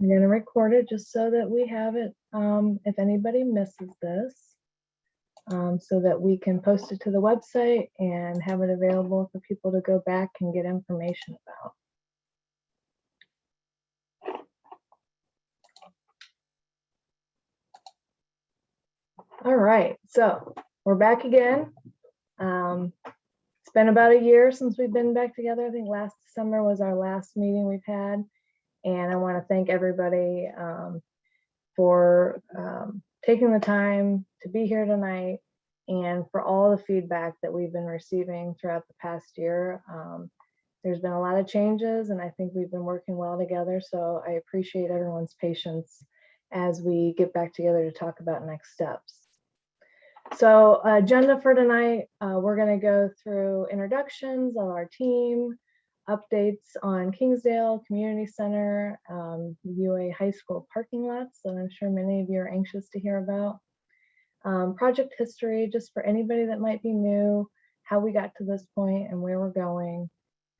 I'm going to record it just so that we have it if anybody misses this, so that we can post it to the website and have it available for people to go back and get information about. All right, so we're back again. It's been about a year since we've been back together. I think last December was our last meeting we've had. And I want to thank everybody for taking the time to be here tonight and for all the feedback that we've been receiving throughout the past year. There's been a lot of changes, and I think we've been working well together. So I appreciate everyone's patience as we get back together to talk about next steps. So agenda for tonight, we're going to go through introductions of our team, updates on Kingsdale Community Center, UA High School parking lots that I'm sure many of you are anxious to hear about. Project history, just for anybody that might be new, how we got to this point and where we're going.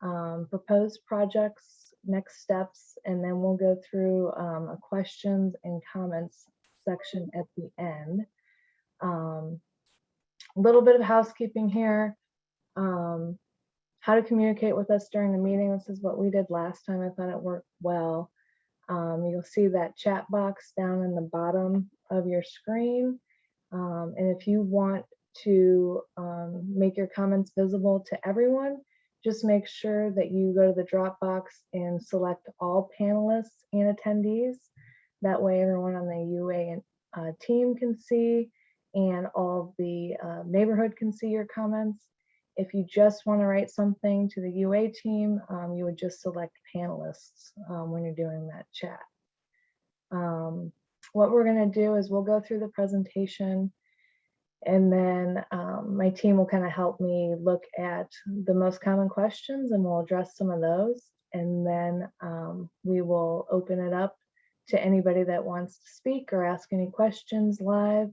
Proposed projects, next steps, and then we'll go through a questions and comments section at the end. A little bit of housekeeping here. How to communicate with us during the meeting. This is what we did last time. I thought it worked well. You'll see that chat box down in the bottom of your screen. And if you want to make your comments visible to everyone, just make sure that you go to the Dropbox and select all panelists and attendees. That way everyone on the UA team can see, and all of the neighborhood can see your comments. If you just want to write something to the UA team, you would just select panelists when you're doing that chat. What we're going to do is we'll go through the presentation, and then my team will kind of help me look at the most common questions, and we'll address some of those. And then we will open it up to anybody that wants to speak or ask any questions live.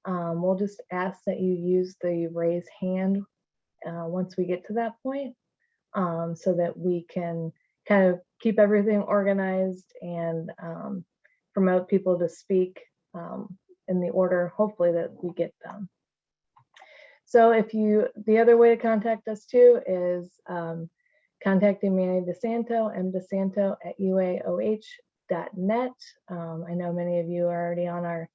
We'll just ask that you use the raise hand once we get to that point, so that we can kind of keep everything organized and promote people to speak in the order, hopefully, that we get them. So the other way to contact us too is contacting Manny DeSanto, mdesanto@uaoh.net. I know many of you are already on our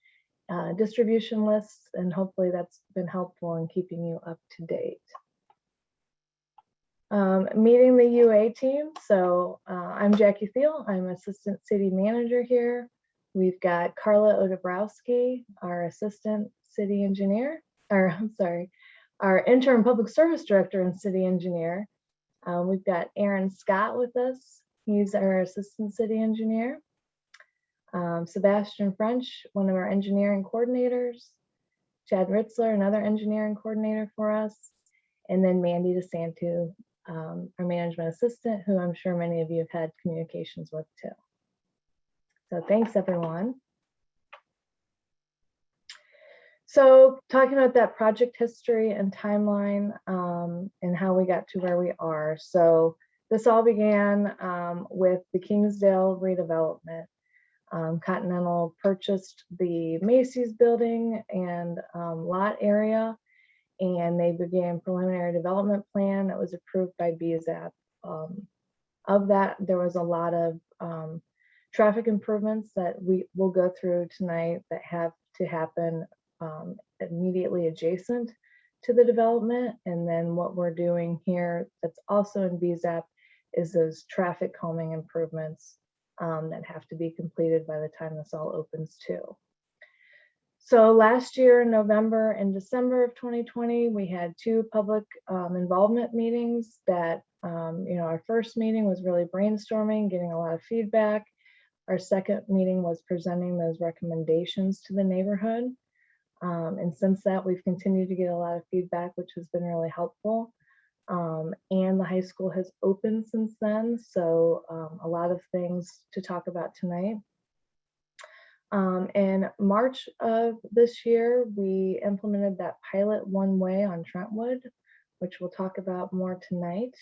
distribution lists, and hopefully that's been helpful in keeping you up to date. Meeting the UA team. So I'm Jackie Thiel. I'm Assistant City Manager here. We've got Carla Odebrowski, our Assistant City Engineer, our Interim Public Service Director and City Engineer. We've got Aaron Scott with us. He's our Assistant City Engineer. Sebastian French, one of our engineering coordinators. Chad Ritzler, another engineering coordinator for us. And then Mandy DeSanto, our management assistant, who I'm sure many of you have had communications with too. So thanks, everyone. So talking about that project history and timeline and how we got to where we are. So this all began with the Kingsdale redevelopment. Continental purchased the Macy's building and lot area, and they began preliminary development plan that was approved by BZAP. Of that, there was a lot of traffic improvements that we will go through tonight that have to happen immediately adjacent to the development. And then what we're doing here that's also in BZAP is those traffic calming improvements that have to be completed by the time this all opens too. So last year, in November and December of 2020, we had two public involvement meetings that, our first meeting was really brainstorming, getting a lot of feedback. Our second meeting was presenting those recommendations to the neighborhood. And since that, we've continued to get a lot of feedback, which has been really helpful. And the high school has opened since then, so a lot of things to talk about tonight. In March of this year, we implemented that pilot one-way on Trentwood, which we'll talk about more tonight.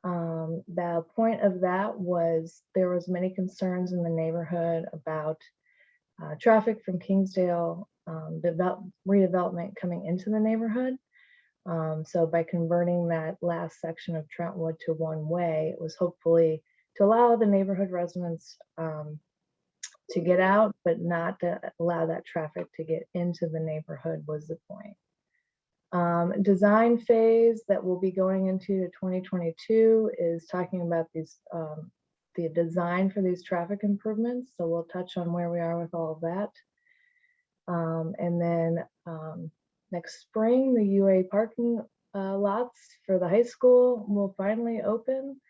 The point of that was there was many concerns in the neighborhood about traffic from Kingsdale redevelopment coming into the neighborhood. So by converting that last section of Trentwood to one way, it was hopefully to allow the neighborhood residents to get out, but not to allow that traffic to get into the neighborhood was the point. Design phase that we'll be going into 2022 is talking about these the design for these traffic improvements. So we'll touch on where we are with all of that. And then next spring, the UA parking lots for the high school will finally open.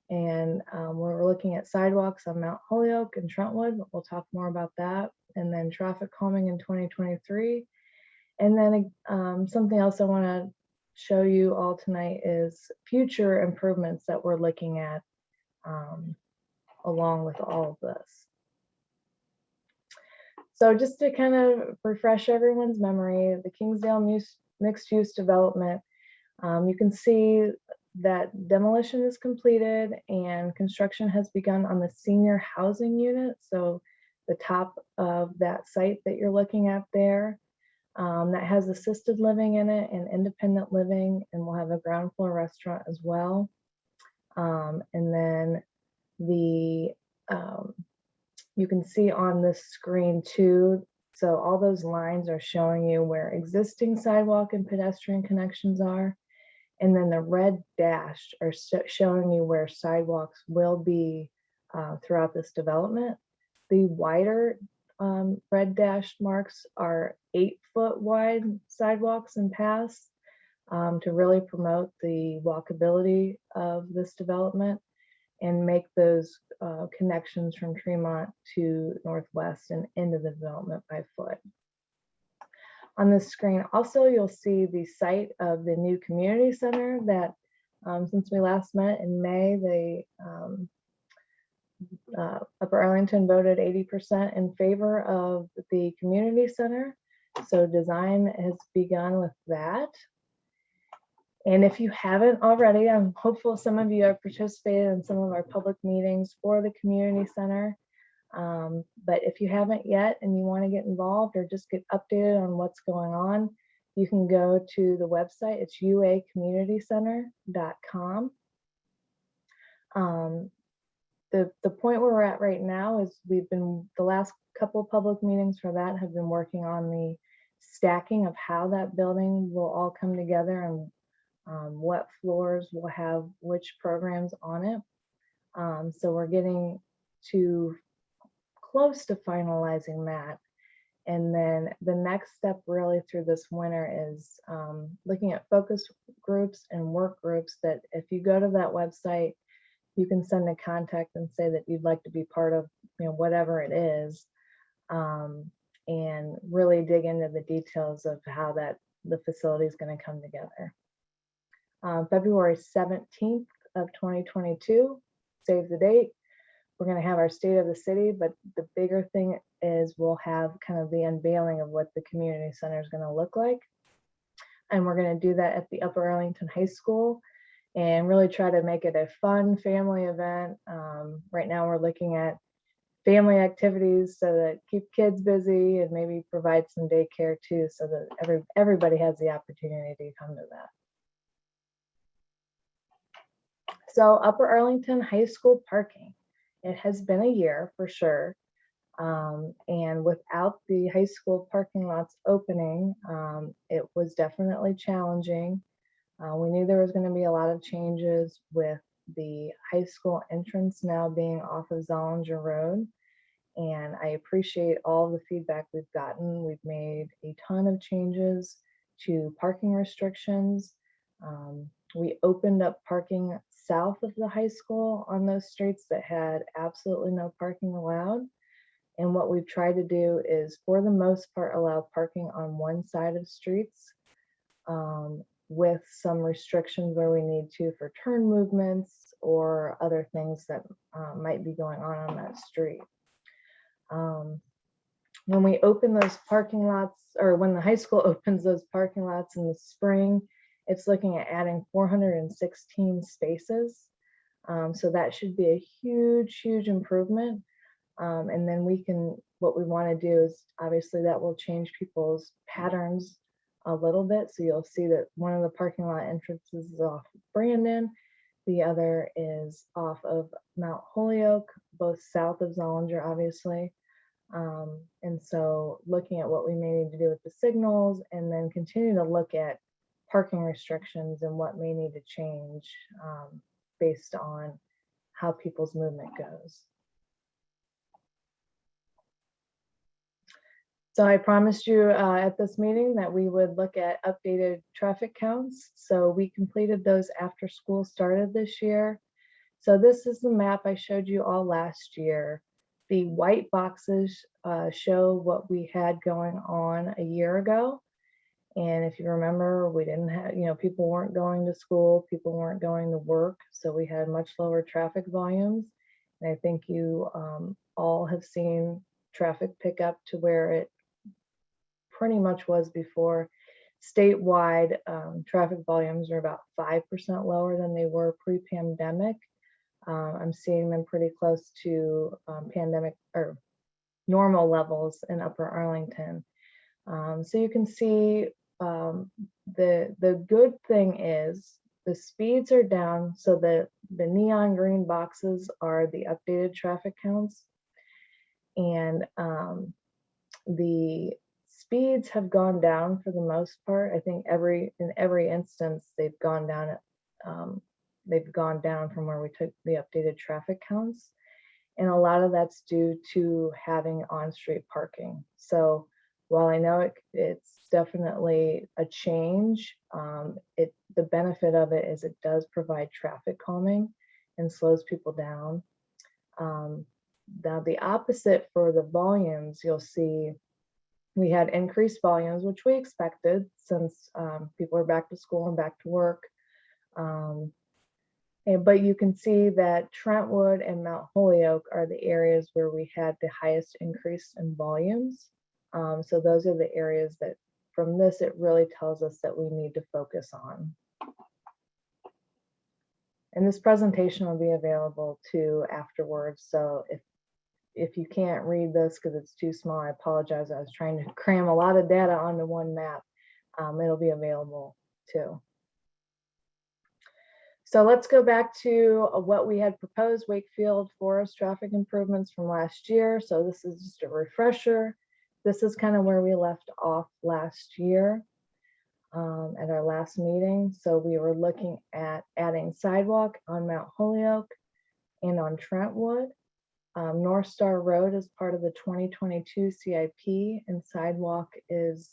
And we're looking at sidewalks on Mount Holyoke and Trentwood. We'll talk more about that. And then traffic calming in 2023. And then something else I want to show you all tonight is future improvements that we're looking at along with all of this. So just to kind of refresh everyone's memory, the Kingsdale mixed-use development, you can see that demolition is completed and construction has begun on the senior housing unit. So the top of that site that you're looking at there, that has assisted living in it and independent living, and we'll have a ground floor restaurant as well. And then you can see on this screen too, so all those lines are showing you where existing sidewalk and pedestrian connections are. And then the red dashed are showing you where sidewalks will be throughout this development. The wider red dashed marks are 8-foot wide sidewalks and paths to really promote the walkability of this development and make those connections from Tremont to Northwest and into the development by foot. On this screen also, you'll see the site of the new community center that since we last met in May, Upper Arlington voted 80% in favor of the community center. So design has begun with that. And if you haven't already, I'm hopeful some of you have participated in some of our public meetings for the community center. But if you haven't yet and you want to get involved or just get updated on what's going on, you can go to the website. It's uacommunitycenter.com. The point where we're at right now is the last couple of public meetings for that have been working on the stacking of how that building will all come together and what floors will have which programs on it. So we're getting to close to finalizing that. And then the next step really through this winter is looking at focus groups and work groups that if you go to that website, you can send a contact and say that you'd like to be part of, whatever it is, and really dig into the details of how the facility is going to come together. February 17th of 2022, save the date. We're going to have our state of the city, but the bigger thing is we'll have kind of the unveiling of what the community center is going to look like. And we're going to do that at the Upper Arlington High School and really try to make it a fun family event. Right now we're looking at family activities so that keep kids busy and maybe provide some daycare too, so that everybody has the opportunity to come to that. So Upper Arlington High School parking. It has been a year for sure. And without the high school parking lots opening, it was definitely challenging. We knew there was going to be a lot of changes with the high school entrance now being off of Zollinger Road. And I appreciate all the feedback we've gotten. We've made a ton of changes to parking restrictions. We opened up parking south of the high school on those streets that had absolutely no parking allowed. And what we've tried to do is, for the most part, allow parking on one side of streets with some restrictions where we need to for turn movements or other things that might be going on that street. When we open those parking lots, or when the high school opens those parking lots in the spring, it's looking at adding 416 spaces. So that should be a huge, huge improvement. And then what we want to do is obviously that will change people's patterns a little bit. So you'll see that one of the parking lot entrances is off Brandon. The other is off of Mount Holyoke, both south of Zollinger, obviously. And so looking at what we may need to do with the signals, and then continue to look at parking restrictions and what may need to change based on how people's movement goes. So I promised you at this meeting that we would look at updated traffic counts. So we completed those after school started this year. So this is the map I showed you all last year. The white boxes show what we had going on a year ago. And if you remember, we didn't have, people weren't going to school, people weren't going to work. So we had much lower traffic volumes. And I think you all have seen traffic pick up to where it pretty much was before. Statewide, traffic volumes are about 5% lower than they were pre-pandemic. I'm seeing them pretty close to pandemic or normal levels in Upper Arlington. So you can see the good thing is the speeds are down. So the neon green boxes are the updated traffic counts, and the speeds have gone down for the most part. I think in every instance they've gone down. They've gone down from where we took the updated traffic counts, and a lot of that's due to having on-street parking. So while I know it's definitely a change, the benefit of it is it does provide traffic calming and slows people down. Now the opposite for the volumes, you'll see we had increased volumes, which we expected since people are back to school and back to work. But you can see that Trentwood and Mount Holyoke are the areas where we had the highest increase in volumes. So those are the areas that from this, it really tells us that we need to focus on. And this presentation will be available too afterwards. So if you can't read this because it's too small, I apologize. I was trying to cram a lot of data onto one map. It'll be available too. So let's go back to what we had proposed, Wakefield Forest traffic improvements from last year. So this is just a refresher. This is kind of where we left off last year at our last meeting. So we were looking at adding sidewalk on Mount Holyoke and on Trentwood. North Star Road is part of the 2022 CIP, and sidewalk is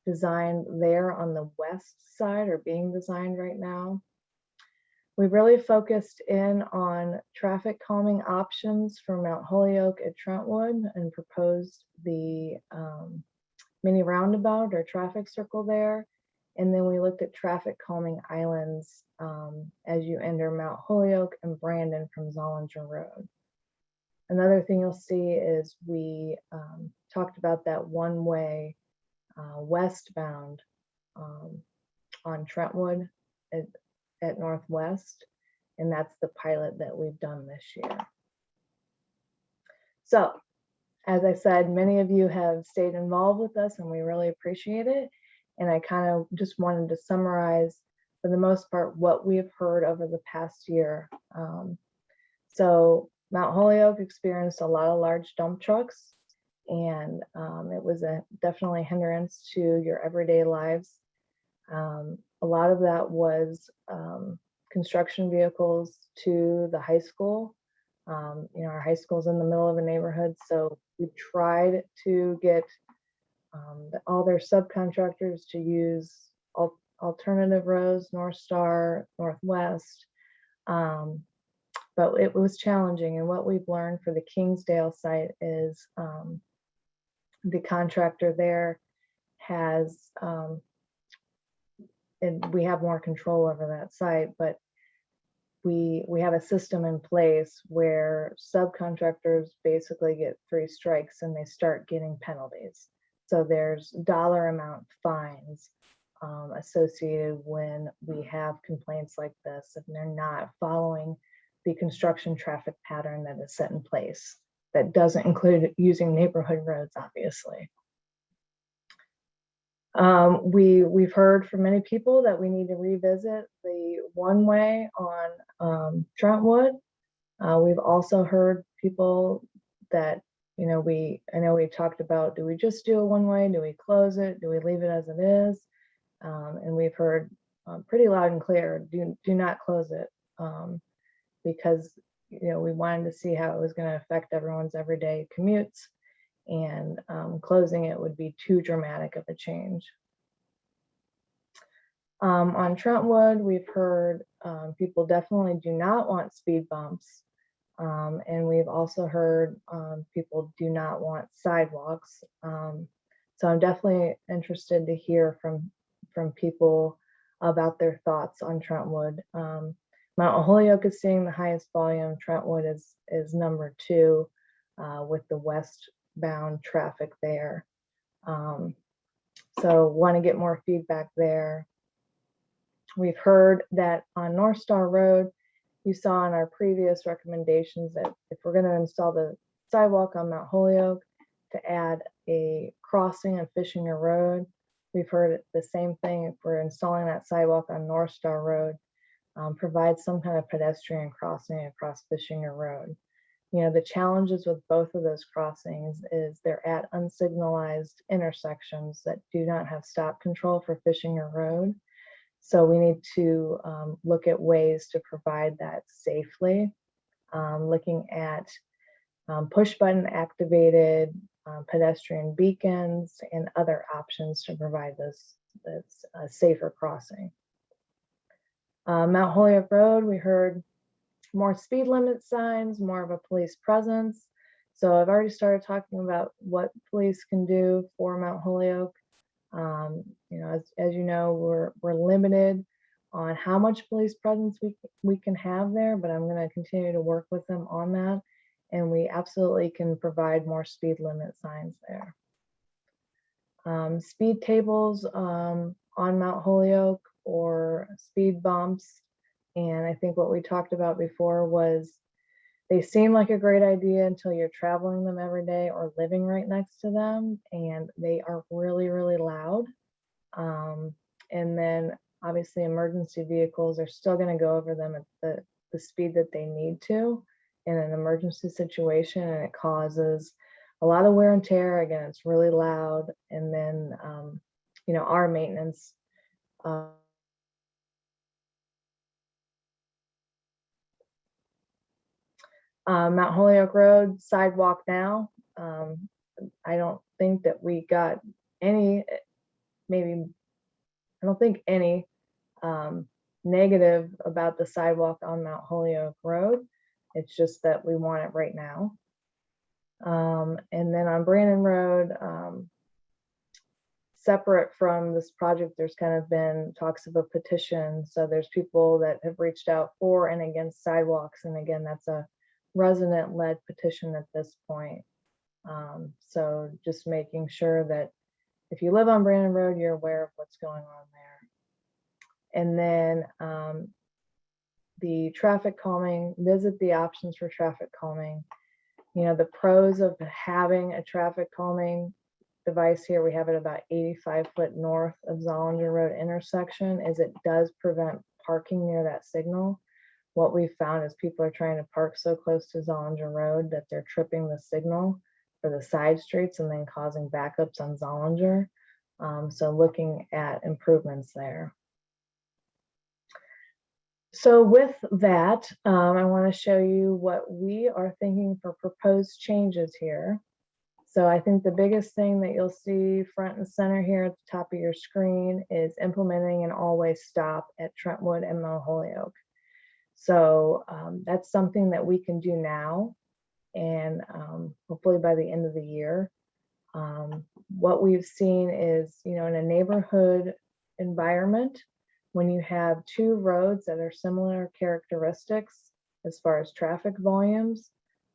designed there on the west side, or being designed right now. We really focused in on traffic calming options for Mount Holyoke at Trentwood and proposed the mini roundabout or traffic circle there. And then we looked at traffic calming islands as you enter Mount Holyoke and Brandon from Zollinger Road. Another thing you'll see is we talked about that one-way westbound on Trentwood at Northwest, and that's the pilot that we've done this year. So, as I said, many of you have stayed involved with us, and we really appreciate it. And I kind of just wanted to summarize, for the most part, what we have heard over the past year. So Mount Holyoke experienced a lot of large dump trucks, and it was definitely a hindrance to your everyday lives. A lot of that was construction vehicles to the high school. Our high school's in the middle of a neighborhood, so we tried to get all their subcontractors to use alternative roads, North Star, Northwest, but it was challenging. And what we've learned for the Kingsdale site is the contractor there has, and we have more control over that site, but we have a system in place where subcontractors basically get 3 strikes and they start getting penalties. So there's dollar amount fines associated when we have complaints like this, if they're not following the construction traffic pattern that is set in place. That doesn't include using neighborhood roads, obviously. We've heard from many people that we need to revisit the one-way on Trentwood. We've also heard people that, I know we talked about, do we just do a one-way? Do we close it? Do we leave it as it is? And we've heard pretty loud and clear, do not close it, because we wanted to see how it was going to affect everyone's everyday commutes, and closing it would be too dramatic of a change. On Trentwood, we've heard people definitely do not want speed bumps, and we've also heard people do not want sidewalks. So I'm definitely interested to hear from people about their thoughts on Trentwood. Mount Holyoke is seeing the highest volume. Trentwood is number 2 with the westbound traffic there. So want to get more feedback there. We've heard that on North Star Road, you saw in our previous recommendations that if we're going to install the sidewalk on Mount Holyoke, to add a crossing on Fishinger Road. We've heard the same thing if we're installing that sidewalk on North Star Road, provide some kind of pedestrian crossing across Fishinger Road. The challenges with both of those crossings is they're at unsignalized intersections that do not have stop control for Fishinger Road. So we need to look at ways to provide that safely, looking at push button activated pedestrian beacons and other options to provide this safer crossing. Mount Holyoke Road, we heard more speed limit signs, more of a police presence. So I've already started talking about what police can do for Mount Holyoke. As you know, we're limited on how much police presence we can have there, but I'm going to continue to work with them on that, and we absolutely can provide more speed limit signs there. Speed tables on Mount Holyoke or speed bumps, and I think what we talked about before was they seem like a great idea until you're traveling them every day or living right next to them, and they are really, really loud. And then obviously emergency vehicles are still going to go over them at the speed that they need to in an emergency situation, and it causes a lot of wear and tear. Again, it's really loud. And then, our maintenance, Mount Holyoke Road sidewalk now. I don't think that we got any, I don't think any negative about the sidewalk on Mount Holyoke Road. It's just that we want it right now. And then on Brandon Road, separate from this project, there's kind of been talks of a petition. So there's people that have reached out for and against sidewalks. And again, that's a resident-led petition at this point. So just making sure that if you live on Brandon Road, you're aware of what's going on there. And then the traffic calming, visit the options for traffic calming. The pros of having a traffic calming device here, we have it about 85 foot north of Zollinger Road intersection, is it does prevent parking near that signal. What we've found is people are trying to park so close to Zollinger Road that they're tripping the signal for the side streets and then causing backups on Zollinger. So looking at improvements there. So with that, I want to show you what we are thinking for proposed changes here. So I think the biggest thing that you'll see front and center here at the top of your screen is implementing an always stop at Trentwood and Mount Holyoke. So that's something that we can do now, and hopefully by the end of the year. What we've seen is, in a neighborhood environment, when you have two roads that are similar characteristics as far as traffic volumes,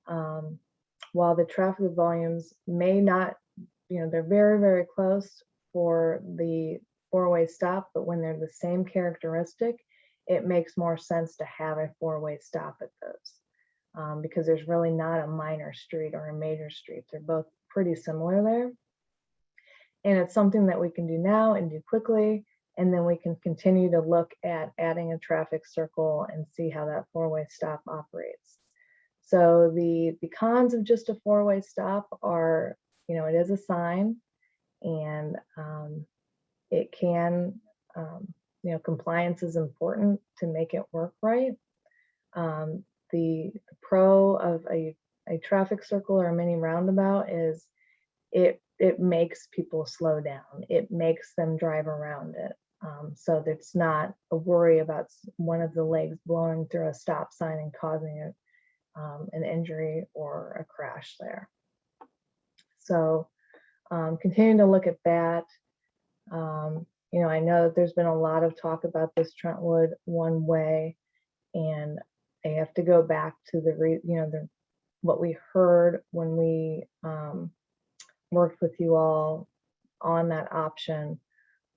while the traffic volumes may not, they're very, very close for the four-way stop, but when they're the same characteristic, it makes more sense to have a four-way stop at those, because there's really not a minor street or a major street. They're both pretty similar there. And it's something that we can do now and do quickly, and then we can continue to look at adding a traffic circle and see how that four-way stop operates. So the cons of just a four-way stop are, it is a sign, and it can, compliance is important to make it work right. The pro of a traffic circle or a mini roundabout is it makes people slow down. It makes them drive around it. So there's not a worry about one of the legs blowing through a stop sign and causing an injury or a crash there. So continuing to look at that. I know that there's been a lot of talk about this Trentwood one way, and I have to go back to what we heard when we worked with you all on that option.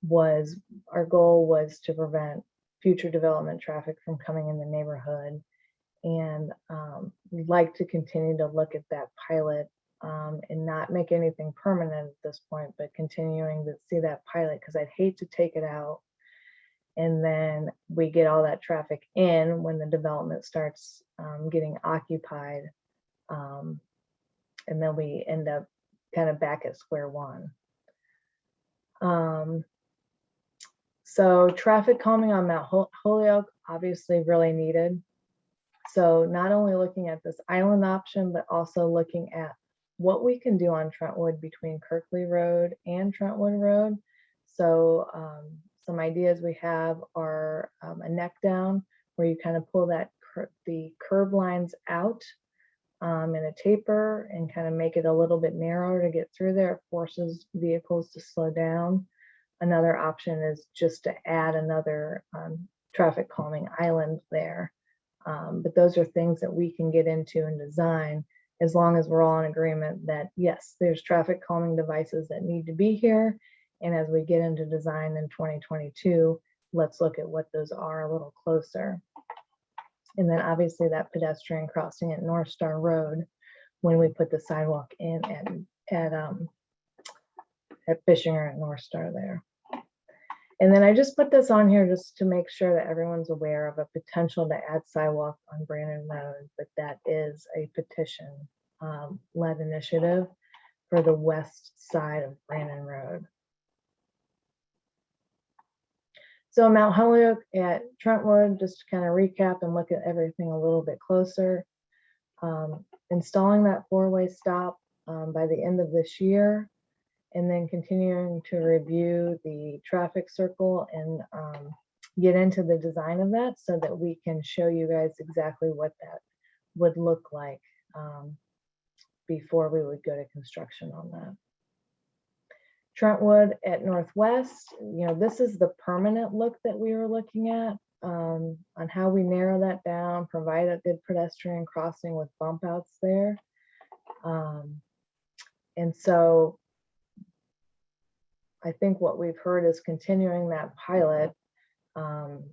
Was our goal was to prevent future development traffic from coming in the neighborhood, and we'd like to continue to look at that pilot and not make anything permanent at this point, but continuing to see that pilot, because I'd hate to take it out and then we get all that traffic in when the development starts getting occupied, and then we end up kind of back at square one. So traffic calming on Mount Holyoke, obviously really needed. So not only looking at this island option, but also looking at what we can do on Trentwood between Kirkley Road and Trentwood Road. So some ideas we have are a neck down, where you kind of pull the curb lines out in a taper and kind of make it a little bit narrower to get through there. It forces vehicles to slow down. Another option is just to add another traffic calming island there. But those are things that we can get into and design, as long as we're all in agreement that yes, there's traffic calming devices that need to be here. And as we get into design in 2022, let's look at what those are a little closer. And then obviously that pedestrian crossing at North Star Road, when we put the sidewalk in at Fishinger and North Star there. And then I just put this on here just to make sure that everyone's aware of a potential to add sidewalk on Brandon Road, but that is a petition led initiative for the west side of Brandon Road. So Mount Holyoke at Trentwood, just to kind of recap and look at everything a little bit closer. Installing that four-way stop by the end of this year, and then continuing to review the traffic circle and get into the design of that so that we can show you guys exactly what that would look like before we would go to construction on that. Trentwood at Northwest, this is the permanent look that we were looking at on how we narrow that down, provide a good pedestrian crossing with bump outs there. And so I think what we've heard is continuing that pilot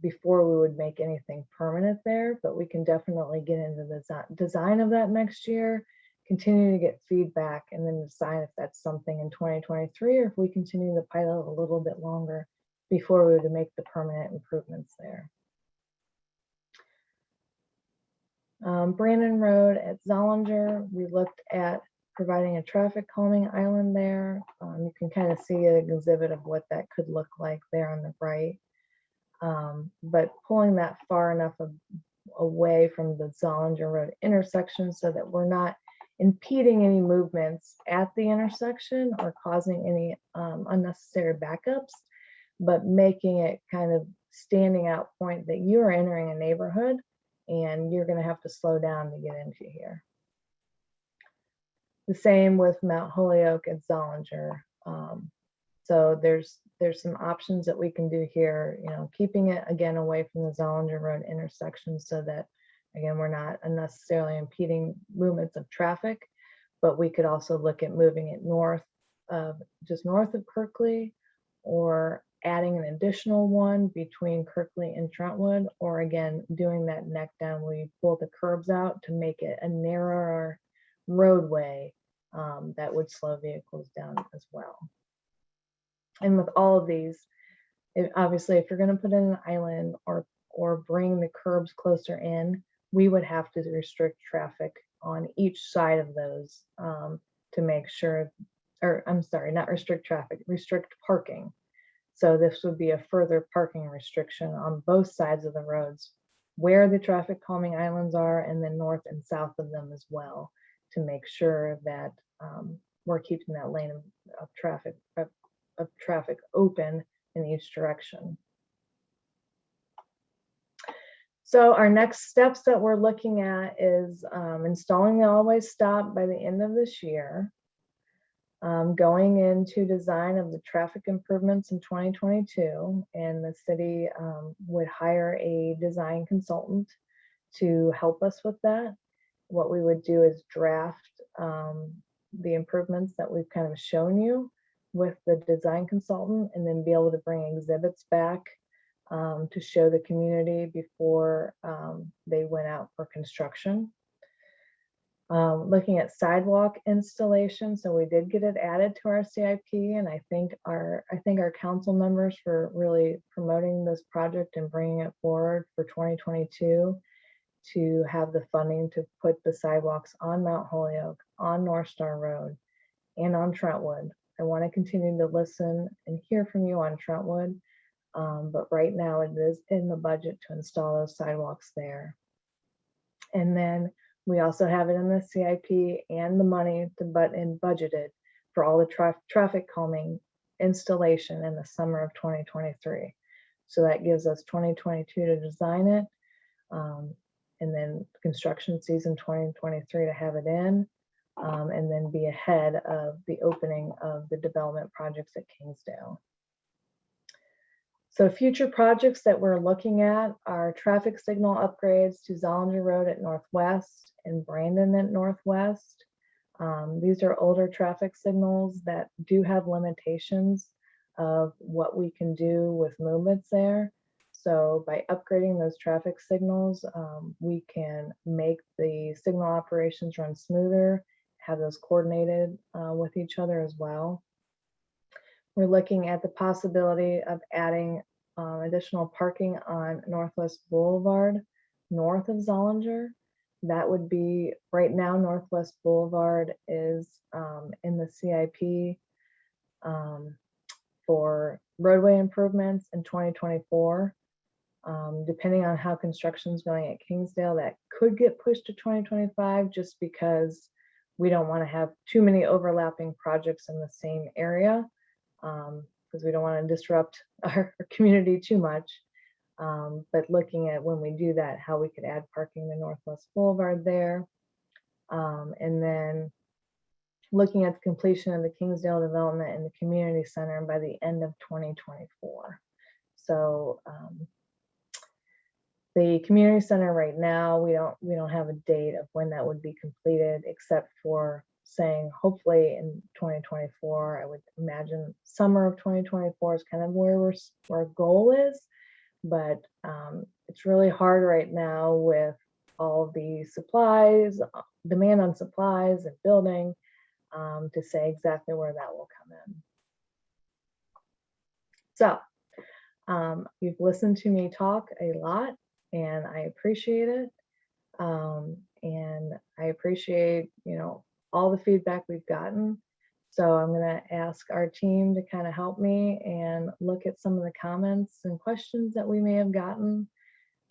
before we would make anything permanent there, but we can definitely get into the design of that next year, continue to get feedback, and then decide if that's something in 2023 or if we continue the pilot a little bit longer before we would make the permanent improvements there. Brandon Road at Zollinger, we looked at providing a traffic calming island there. You can kind of see an exhibit of what that could look like there on the right. But pulling that far enough away from the Zollinger Road intersection so that we're not impeding any movements at the intersection or causing any unnecessary backups, but making it kind of standing out point that you are entering a neighborhood and you're going to have to slow down to get into here. The same with Mount Holyoke and Zollinger. So there's some options that we can do here, keeping it again away from the Zollinger Road intersection so that, again, we're not unnecessarily impeding movements of traffic, but we could also look at moving it north of, just north of Kirkley, or adding an additional one between Kirkley and Trentwood, or again, doing that neck down where you pull the curbs out to make it a narrower roadway that would slow vehicles down as well. And with all of these, obviously, if you're going to put in an island or bring the curbs closer in, we would have to restrict traffic on each side of those to make sure, or I'm sorry, not restrict traffic, restrict parking. So this would be a further parking restriction on both sides of the roads where the traffic calming islands are, and then north and south of them as well, to make sure that we're keeping that lane of traffic open in each direction. So our next steps that we're looking at is installing the always stop by the end of this year, going into design of the traffic improvements in 2022, and the city would hire a design consultant to help us with that. What we would do is draft the improvements that we've kind of shown you with the design consultant, and then be able to bring exhibits back to show the community before they went out for construction. Looking at sidewalk installation, so we did get it added to our CIP, and I think our council members for really promoting this project and bringing it forward for 2022 to have the funding to put the sidewalks on Mount Holyoke, on North Star Road, and on Trentwood. I want to continue to listen and hear from you on Trentwood, but right now it is in the budget to install those sidewalks there. And then we also have it in the CIP and the money to budgeted for all the traffic calming installation in the summer of 2023. So that gives us 2022 to design it, and then construction season 2023 to have it in, and then be ahead of the opening of the development projects at Kingsdale. So future projects that we're looking at are traffic signal upgrades to Zollinger Road at Northwest and Brandon at Northwest. These are older traffic signals that do have limitations of what we can do with movements there. So by upgrading those traffic signals, we can make the signal operations run smoother, have those coordinated with each other as well. We're looking at the possibility of adding additional parking on Northwest Boulevard, north of Zollinger. That would be, right now, Northwest Boulevard is in the CIP for roadway improvements in 2024. Depending on how construction is going at Kingsdale, that could get pushed to 2025, just because we don't want to have too many overlapping projects in the same area, because we don't want to disrupt our community too much. But looking at, when we do that, how we could add parking to Northwest Boulevard there. And then looking at the completion of the Kingsdale development and the community center by the end of 2024. So the community center right now, we don't have a date of when that would be completed, except for saying hopefully in 2024. I would imagine summer of 2024 is kind of where our goal is, but it's really hard right now with all the supplies, demand on supplies and building, to say exactly where that will come in. So you've listened to me talk a lot, and I appreciate it. And I appreciate, all the feedback we've gotten. So I'm going to ask our team to kind of help me and look at some of the comments and questions that we may have gotten.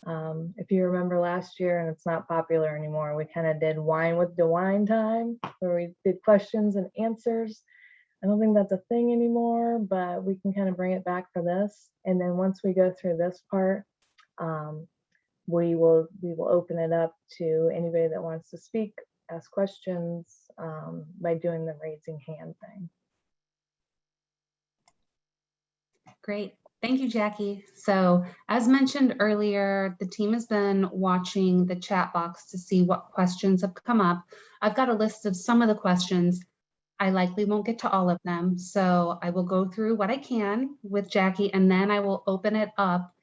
If you remember last year, and it's not popular anymore, we kind of did wine with DeWine time, where we did questions and answers. I don't think that's a thing anymore, but we can kind of bring it back for this. And then once we go through this part, we will open it up to anybody that wants to speak, ask questions, by doing the raising hand thing. Great. Thank you, Jackie. So as mentioned earlier, the team has been watching the chat box to see what questions have come up. I've got a list of some of the questions. I likely won't get to all of them, so I will go through what I can with Jackie, and then I will open it up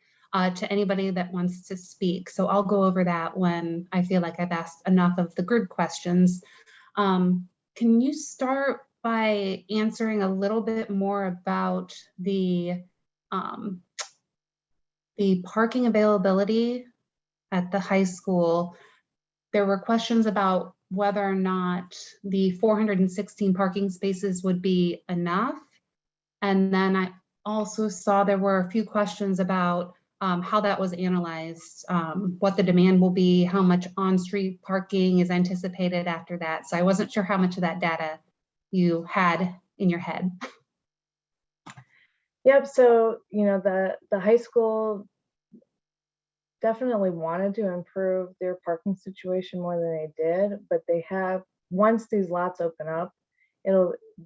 to anybody that wants to speak. So I'll go over that when I feel like I've asked enough of the grid questions. Can you start by answering a little bit more about um, the parking availability at the high school? There were questions about whether or not the 416 parking spaces would be enough. And then I also saw there were a few questions about how that was analyzed, what the demand will be, how much on-street parking is anticipated after that. So I wasn't sure how much of that data you had in your head. Yep. So, the high school definitely wanted to improve their parking situation more than they did, but they have, once these lots open up,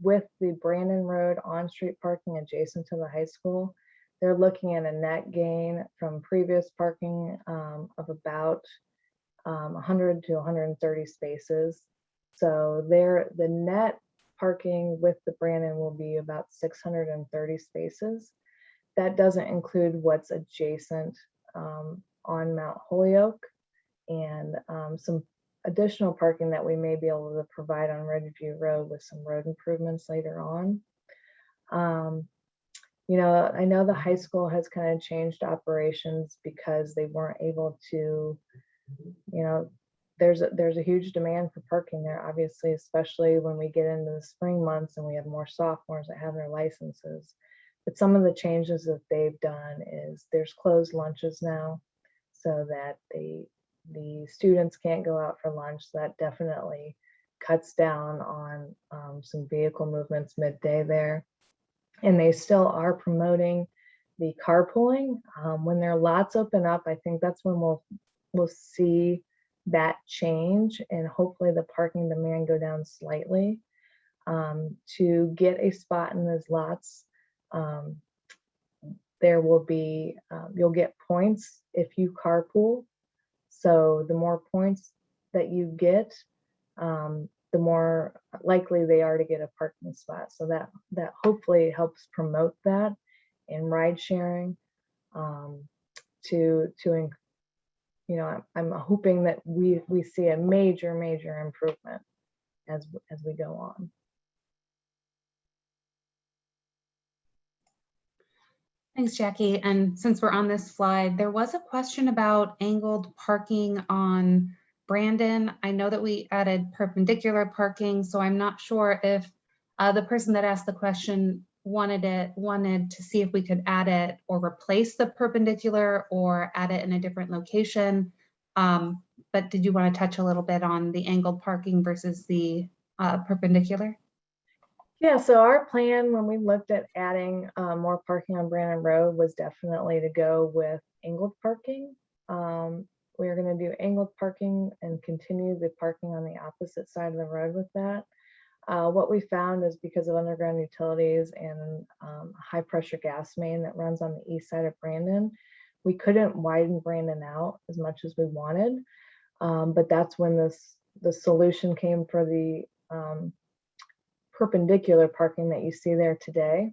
with the Brandon Road on-street parking adjacent to the high school, they're looking at a net gain from previous parking of about 100 to 130 spaces. So the net parking with the Brandon will be about 630 spaces. That doesn't include what's adjacent on Mount Holyoke and some additional parking that we may be able to provide on Redview Road with some road improvements later on. I know the high school has kind of changed operations because they weren't able to, there's a huge demand for parking there, obviously, especially when we get into the spring months and we have more sophomores that have their licenses. But some of the changes that they've done is there's closed lunches now so that the students can't go out for lunch. That definitely cuts down on some vehicle movements midday there. And they still are promoting the carpooling. When their lots open up, I think that's when we'll see that change and hopefully the parking demand go down slightly. To get a spot in those lots, there will be, you'll get points if you carpool. So the more points that you get, the more likely they are to get a parking spot. So that hopefully helps promote that in ride sharing. I'm hoping that we see a major improvement as we go on. Thanks, Jackie. And since we're on this slide, there was a question about angled parking on Brandon. I know that we added perpendicular parking, so I'm not sure if the person that asked the question wanted to see if we could add it or replace the perpendicular or add it in a different location. But did you want to touch a little bit on the angled parking versus the perpendicular? Yeah, so our plan when we looked at adding more parking on Brandon Road was definitely to go with angled parking. We are going to do angled parking and continue the parking on the opposite side of the road with that. What we found is because of underground utilities and high pressure gas main that runs on the east side of Brandon, we couldn't widen Brandon out as much as we wanted. But that's when the solution came for the perpendicular parking that you see there today.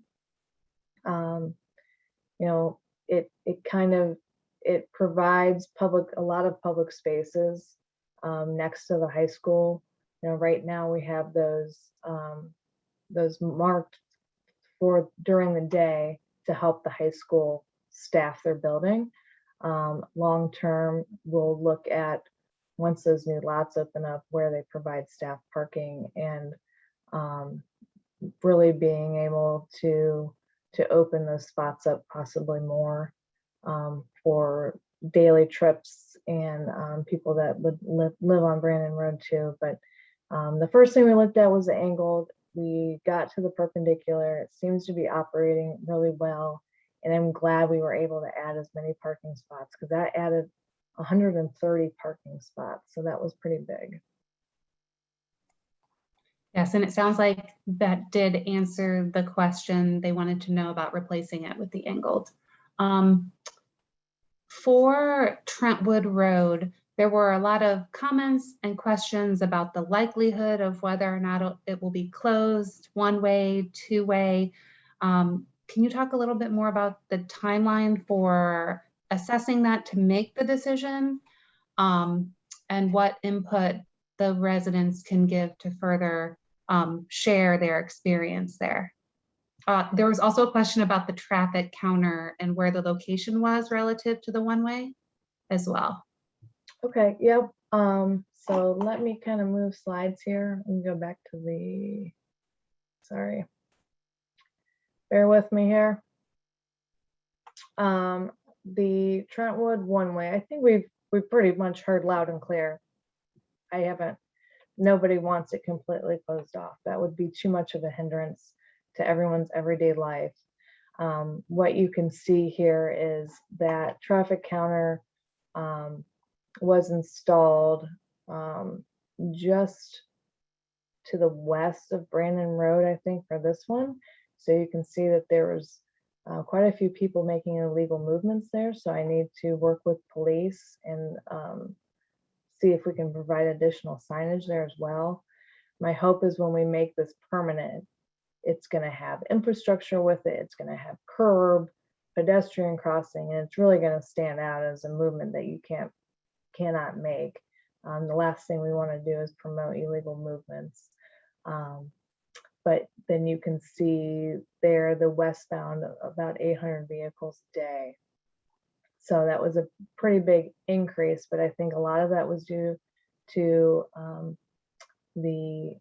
It provides a lot of public spaces next to the high school. Right now we have those marked for during the day to help the high school staff their building. Long term, we'll look at, once those new lots open up, where they provide staff parking and really being able to open those spots up possibly more for daily trips and people that would live on Brandon Road too. But the first thing we looked at was the angled. We got to the perpendicular. It seems to be operating really well. And I'm glad we were able to add as many parking spots because that added 130 parking spots. So that was pretty big. Yes, and it sounds like that did answer the question they wanted to know about replacing it with the angled. For Trentwood Road, There were a lot of comments and questions about the likelihood of whether or not it will be closed, one way, two way. Can you talk a little bit more about the timeline for assessing that to make the decision, and what input the residents can give to further share their experience there? There was also a question about the traffic counter and where the location was relative to the one-way as well. Okay, yep. So let me kind of move slides here and go back to sorry. Bear with me here. The Trentwood one-way, I think we've pretty much heard loud and clear. Nobody wants it completely closed off. That would be too much of a hindrance to everyone's everyday life. What you can see here is that traffic counter was installed just to the west of Brandon Road, I think, for this one. So you can see that there was quite a few people making illegal movements there. So I need to work with police and see if we can provide additional signage there as well. My hope is when we make this permanent, it's going to have infrastructure with it. It's going to have curb, pedestrian crossing, and it's really going to stand out as a movement that you cannot make. The last thing we want to do is promote illegal movements. But then you can see there the westbound about 800 vehicles a day. So that was a pretty big increase, but I think a lot of that was due to the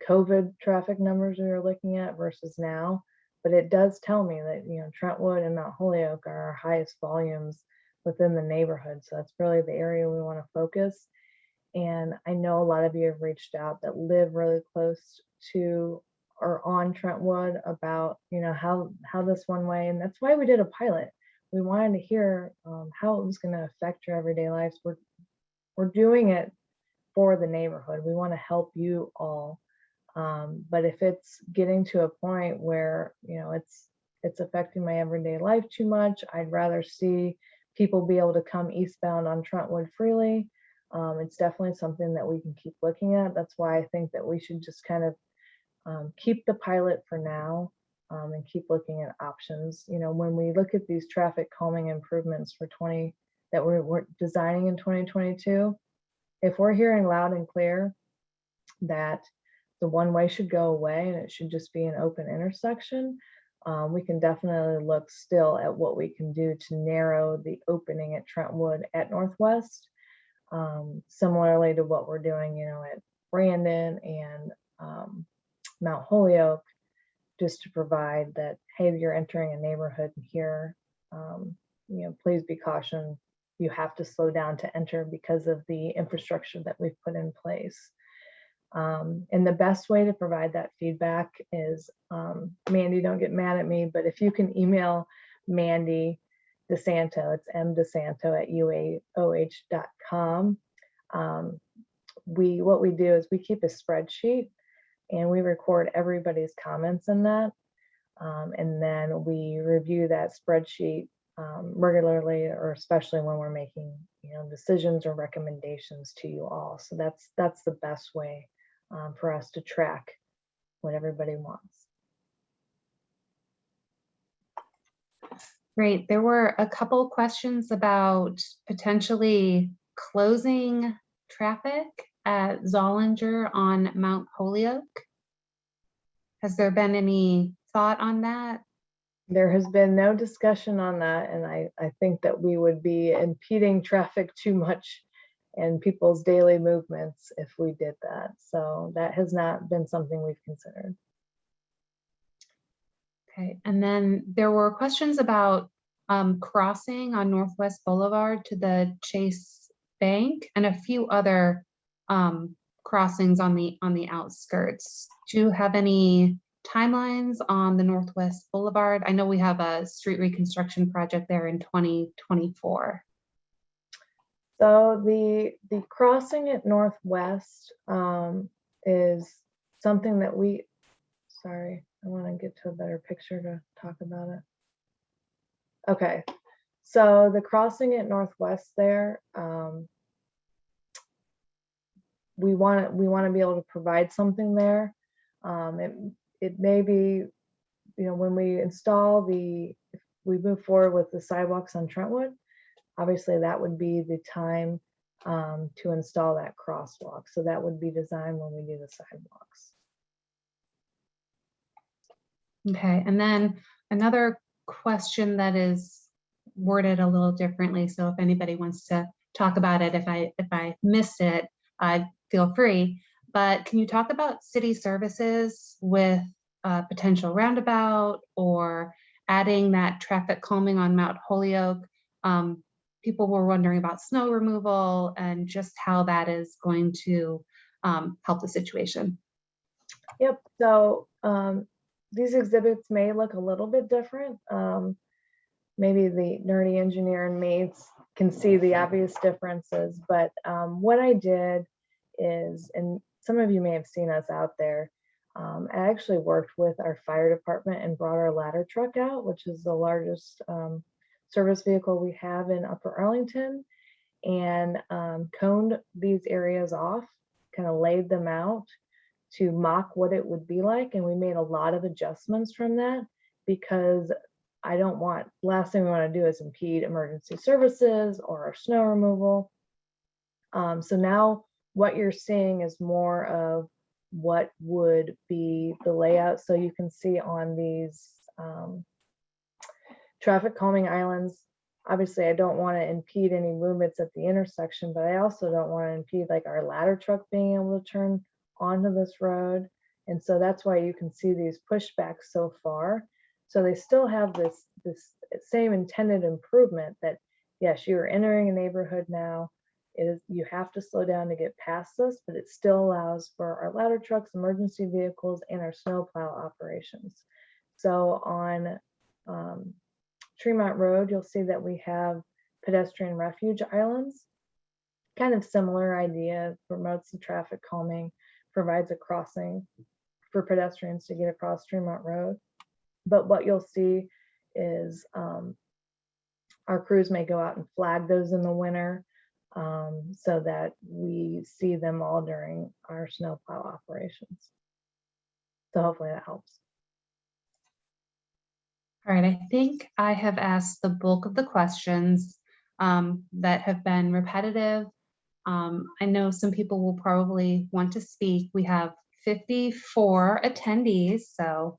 COVID traffic numbers we were looking at versus now. But it does tell me that, you know, Trentwood and Mount Holyoke are our highest volumes within the neighborhood. So that's really the area we want to focus. And I know a lot of you have reached out that live really close to or on Trentwood about, you know, how this one way, and that's why we did a pilot. We wanted to hear how it was going to affect your everyday lives. We're doing it for the neighborhood. We want to help you all. But if it's getting to a point where, you know, it's affecting my everyday life too much, I'd rather see people be able to come eastbound on Trentwood freely. It's definitely something that we can keep looking at. That's why I think that we should just kind of keep the pilot for now. And keep looking at options. You know, when we look at these traffic calming improvements that we're designing in 2022, if we're hearing loud and clear that the one-way should go away and it should just be an open intersection, we can definitely look still at what we can do to narrow the opening at Trentwood at Northwest, similarly to what we're doing, you know, at Brandon and Mount Holyoke, just to provide that, hey, you're entering a neighborhood here, you know, please be cautioned. You have to slow down to enter because of the infrastructure that we've put in place. And the best way to provide that feedback is, Mandy, don't get mad at me, but if you can email Mandy DeSanto, it's mdesanto@uaoh.com. What we do is we keep a spreadsheet and we record everybody's comments in that. And then we review that spreadsheet regularly, or especially when we're making, you know, decisions or recommendations to you all. So that's the best way for us to track what everybody wants. Great. There were a couple questions about potentially closing traffic at Zollinger on Mount Holyoke. Has there been any thought on that? There has been no discussion on that, and I think that we would be impeding traffic too much and people's daily movements if we did that. So that has not been something we've considered. Okay, and then there were questions about crossing on Northwest Boulevard to the Chase Bank and a few other crossings on the outskirts. Do you have any timelines on the Northwest Boulevard? I know we have a street reconstruction project there in 2024. So the crossing at Northwest is something that sorry, I want to get to a better picture to talk about it. Okay, so the crossing at Northwest there, we want to be able to provide something there. It may be, when we install if we move forward with the sidewalks on Trentwood, obviously that would be the time to install that crosswalk. So that would be designed when we do the sidewalks. Okay, and then another question that is worded a little differently. So if anybody wants to talk about it, if I missed it, feel free. But can you talk about city services with a potential roundabout or adding that traffic calming on Mount Holyoke? People were wondering about snow removal and just how that is going to help the situation. Yep. So these exhibits may look a little bit different. Maybe the nerdy engineer in me can see the obvious differences, but what I did is, and some of you may have seen us out there, I actually worked with our fire department and brought our ladder truck out, which is the largest service vehicle we have in Upper Arlington, and coned these areas off, kind of laid them out to mock what it would be like. And we made a lot of adjustments from that, because last thing we want to do is impede emergency services or our snow removal. So now what you're seeing is more of what would be the layout. So you can see on these traffic calming islands, obviously I don't want to impede any movements at the intersection, but I also don't want to impede like our ladder truck being able to turn onto this road. And so that's why you can see these pushbacks so far. So they still have this same intended improvement that, yes, you're entering a neighborhood now. You have to slow down to get past this, but it still allows for our ladder trucks, emergency vehicles, and our snowplow operations. So on Tremont Road, you'll see that we have pedestrian refuge islands. Kind of similar idea, promotes the traffic calming, provides a crossing for pedestrians to get across Tremont Road. But what you'll see is our crews may go out and flag those in the winter, so that we see them all during our snowplow operations. So hopefully that helps. All right, I think I have asked the bulk of the questions that have been repetitive. I know some people will probably want to speak. We have 54 attendees, so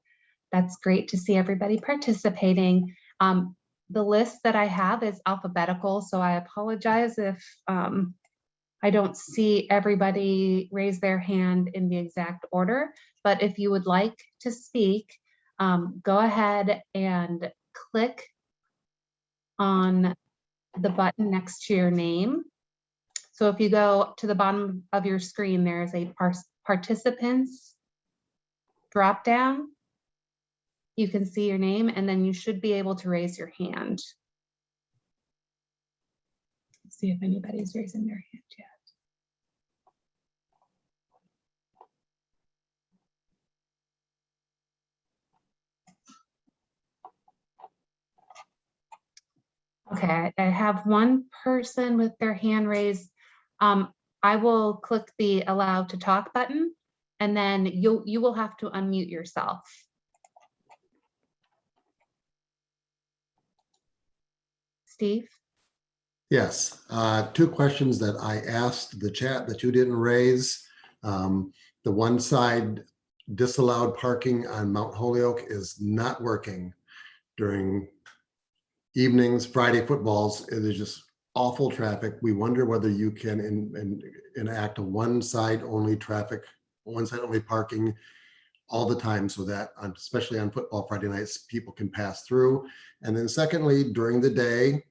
that's great to see everybody participating. The list that I have is alphabetical, so I apologize if I don't see everybody raise their hand in the exact order, but if you would like to speak, go ahead and click on the button next to your name. So if you go to the bottom of your screen, there is a participants drop down. You can see your name, and then you should be able to raise your hand. Let's see if anybody's raising their hand yet. Okay, I have one person with their hand raised. I will click the allow to talk button, and then you will have to unmute yourself. Steve? Yes, two questions that I asked the chat that you didn't raise. The one side disallowed parking on Mount Holyoke is not working during evenings, Friday footballs. It is just awful traffic. We wonder whether you can enact a one side only parking all the time, so that especially on football Friday nights, people can pass through. And then secondly, during the day,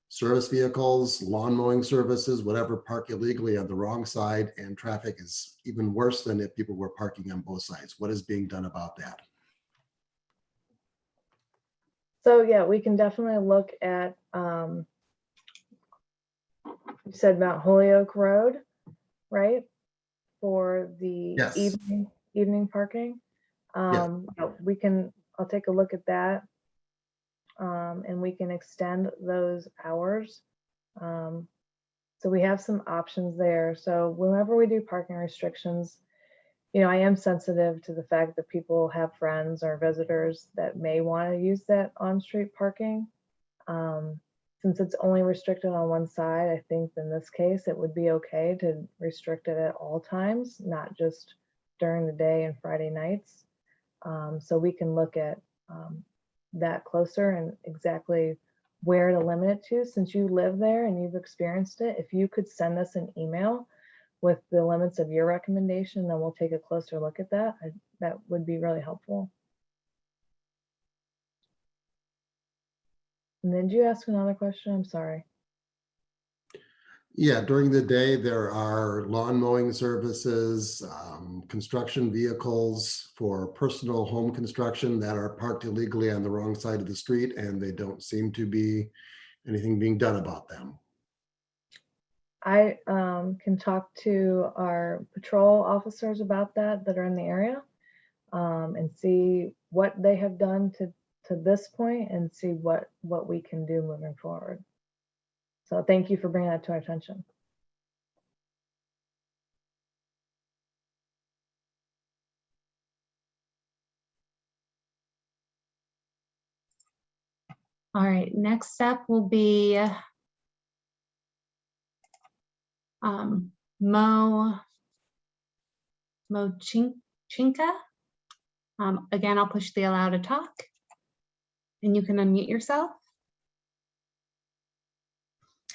service vehicles, lawn mowing services, whatever, park illegally on the wrong side, and traffic is even worse than if people were parking on both sides. What is being done about that? So yeah, we can definitely look at, you said Mount Holyoke Road, right? For the Yes. evening parking. Yeah. I'll take a look at that. And we can extend those hours. So So we have some options there. So whenever we do parking restrictions, I am sensitive to the fact that people have friends or visitors that may want to use that on-street parking. Since it's only restricted on one side, I think in this case, it would be okay to restrict it at all times, not just during the day and Friday nights. So we can look at that closer and exactly where to limit it to. Since you live there and you've experienced it, if you could send us an email with the limits of your recommendation, then we'll take a closer look at that. That would be really helpful. And then did you ask another question? I'm sorry. Yeah, during the day, there are lawn mowing services, construction vehicles for personal home construction that are parked illegally on the wrong side of the street, and they don't seem to be anything being done about them. I can talk to our patrol officers about that are in the area and see what they have done to this point and see what we can do moving forward. So thank you for bringing that to our attention. All right, next step will be Mo Chinka. Again, I'll push the allow to talk and you can unmute yourself.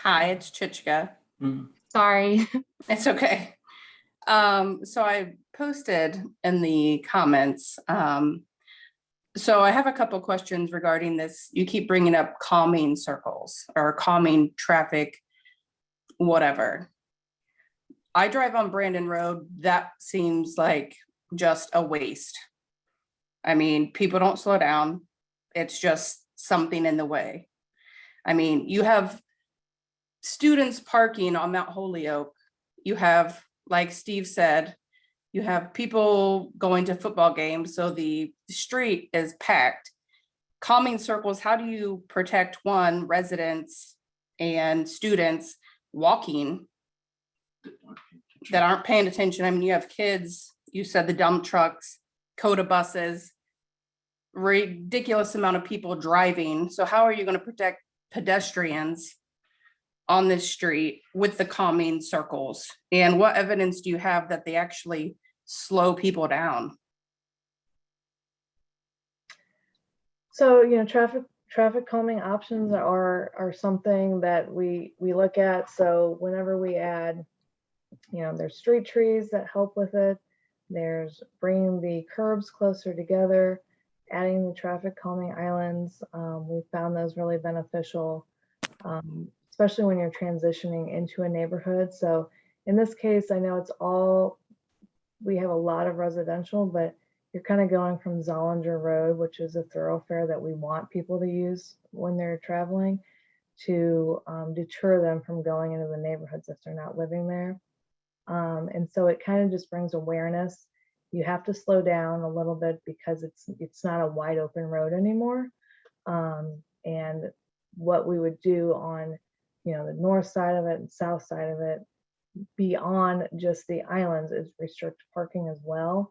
Hi, it's Chichka. Sorry. It's okay. So I posted in the comments. So I have a couple questions regarding this. You keep bringing up calming circles or calming traffic, whatever. I drive on Brandon Road. That seems like just a waste. I mean, people don't slow down. It's just something in the way. I mean, you have students parking on Mount Holyoke. You have, like Steve said, you have people going to football games, so the street is packed. Calming circles, how do you protect residents and students walking that aren't paying attention? I mean, you have kids, you said the dump trucks, CODA buses, ridiculous amount of people driving. So how are you going to protect pedestrians on this street with the calming circles? And what evidence do you have that they actually slow people down? So, traffic calming options are something that we look at. So whenever we add, there's street trees that help with it. There's bringing the curbs closer together, adding the traffic calming islands. We found those really beneficial, especially when you're transitioning into a neighborhood. So in this case, I know we have a lot of residential, but you're kind of going from Zollinger Road, which is a thoroughfare that we want people to use when they're traveling, to deter them from going into the neighborhoods if they're not living there. And so it kind of just brings awareness. You have to slow down a little bit because it's not a wide open road anymore. And what we would do on, the north side of it and south side of it, beyond just the islands, is restrict parking as well,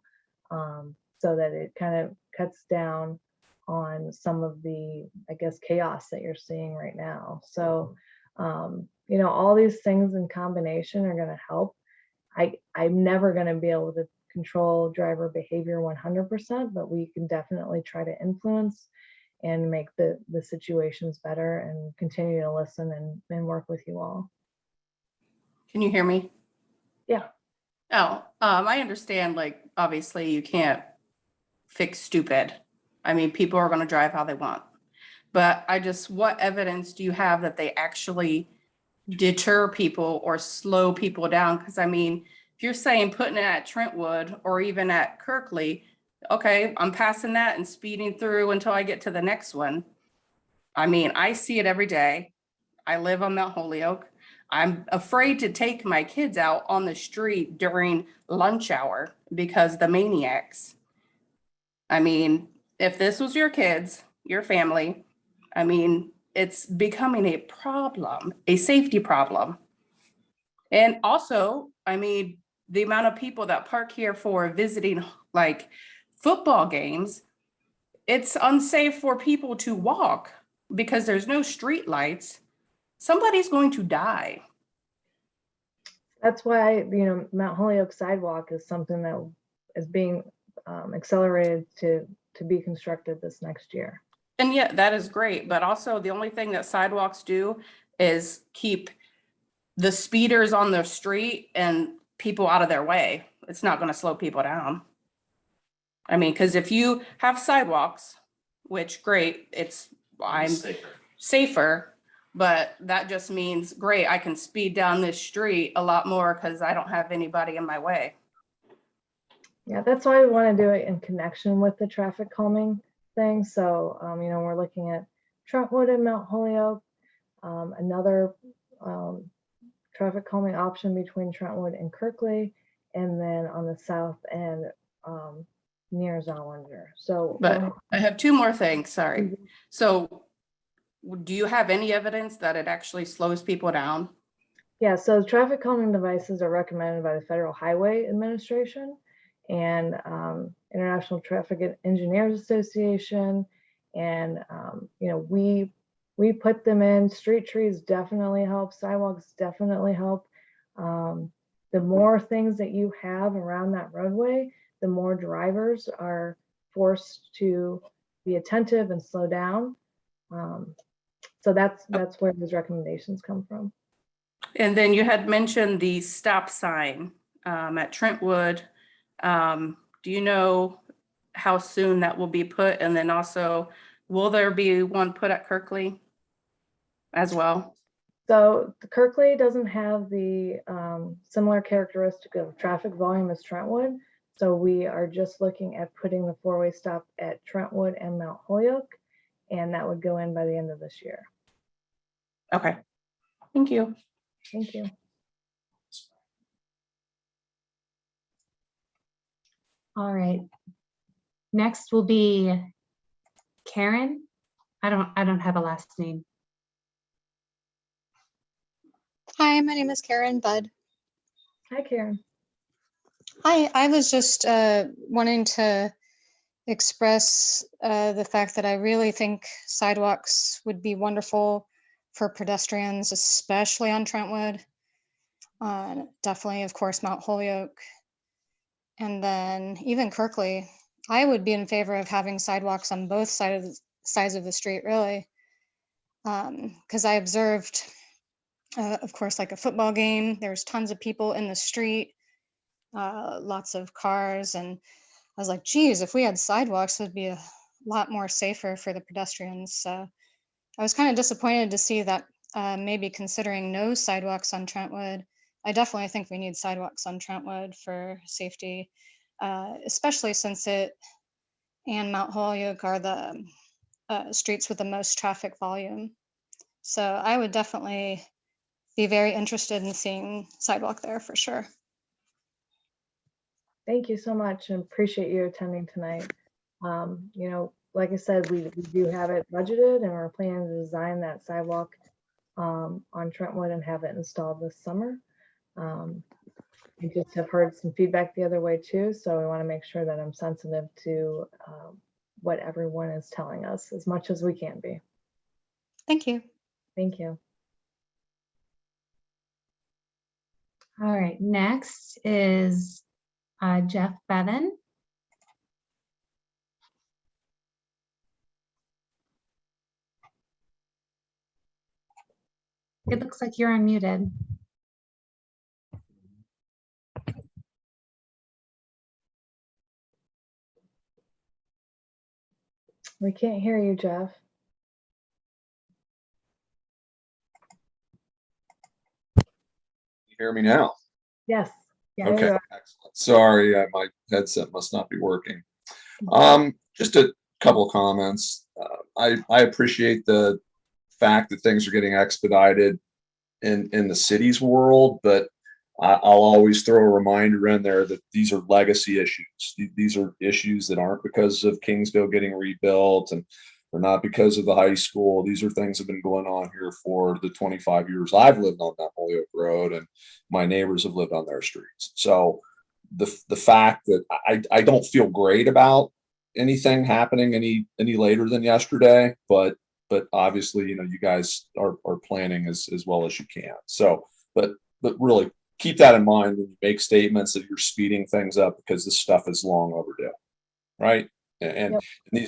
so that it kind of cuts down on some of the, I guess, chaos that you're seeing right now. So, all these things in combination are going to help. I'm never going to be able to control driver behavior 100%, but we can definitely try to influence and make the situations better and continue to listen and work with you all. Can you hear me? Yeah. Oh, I understand, like, obviously you can't fix stupid. I mean, people are going to drive how they want. But what evidence do you have that they actually deter people or slow people down? Because I mean, if you're saying putting it at Trentwood or even at Kirkley, okay, I'm passing that and speeding through until I get to the next one. I mean, I see it every day. I live on Mount Holyoke. I'm afraid to take my kids out on the street during lunch hour because the maniacs. I mean, if this was your kids, your family, I mean, it's becoming a problem, a safety problem. And also, I mean, the amount of people that park here for visiting like football games, it's unsafe for people to walk because there's no street lights. Somebody's going to die. That's why, Mount Holyoke sidewalk is something that is being accelerated to be constructed this next year. And yeah, that is great. But also the only thing that sidewalks do is keep the speeders on the street and people out of their way. It's not going to slow people down. I mean, because if you have sidewalks, which great, I'm safer, but that just means, great, I can speed down this street a lot more because I don't have anybody in my way. Yeah, that's why we want to do it in connection with the traffic calming thing. So, we're looking at Trentwood and Mount Holyoke, another traffic calming option between Trentwood and Kirkley, and then on the south end near Zollinger. So, But I have two more things, sorry. So do you have any evidence that it actually slows people down? Yeah, so traffic calming devices are recommended by the Federal Highway Administration and International Traffic Engineers Association. And, we put them in. Street trees definitely help. Sidewalks definitely help. The more things that you have around that roadway, the more drivers are forced to be attentive and slow down. So that's where these recommendations come from. And then you had mentioned the stop sign at Trentwood. Do you know how soon that will be put? And then also, will there be one put at Kirkley as well? So the Kirkley doesn't have the similar characteristic of traffic volume as Trentwood. So we are just looking at putting the four-way stop at Trentwood and Mount Holyoke, and that would go in by the end of this year. Okay, thank you. Thank you. All right. Next will be Karen. I don't have a last name. Hi, my name is Karen Budd. Hi, Karen. Hi, I was just wanting to express the fact that I really think sidewalks would be wonderful for pedestrians, especially on Trentwood. Definitely, of course, Mount Holyoke. And then even Kirkley. I would be in favor of having sidewalks on both sides of the street, really. Because I observed, of course, like a football game, there's tons of people in the street, lots of cars. And I was like, geez, if we had sidewalks, it would be a lot more safer for the pedestrians. So I was kind of disappointed to see that maybe considering no sidewalks on Trentwood. I definitely think we need sidewalks on Trentwood for safety, especially since it and Mount Holyoke are the streets with the most traffic volume. So I would definitely be very interested in seeing sidewalk there for sure. Thank you so much and appreciate you attending tonight. Like I said, we do have it budgeted and we're planning to design that sidewalk on Trentwood and have it installed this summer. We just have heard some feedback the other way too, so we want to make sure that I'm sensitive to what everyone is telling us as much as we can be. Thank you. Thank you. All right, next is Jeff Bevan. It looks like you're unmuted. We can't hear you, Jeff. You hear me now? Yes. Yeah, Okay, excellent. Sorry, my headset must not be working. Just a couple of comments. I appreciate the fact that things are getting expedited in the city's world, but I'll always throw a reminder in there that these are legacy issues. These are issues that aren't because of Kingsville getting rebuilt. And They're not because of the high school. These are things that have been going on here for the 25 years I've lived on that Holyoke Road, and my neighbors have lived on their streets. So the fact that I don't feel great about anything happening any later than yesterday, but obviously, you guys are planning as well as you can. So, but really keep that in mind when you make statements that you're speeding things up, because this stuff is long overdue, right? And, Yep. and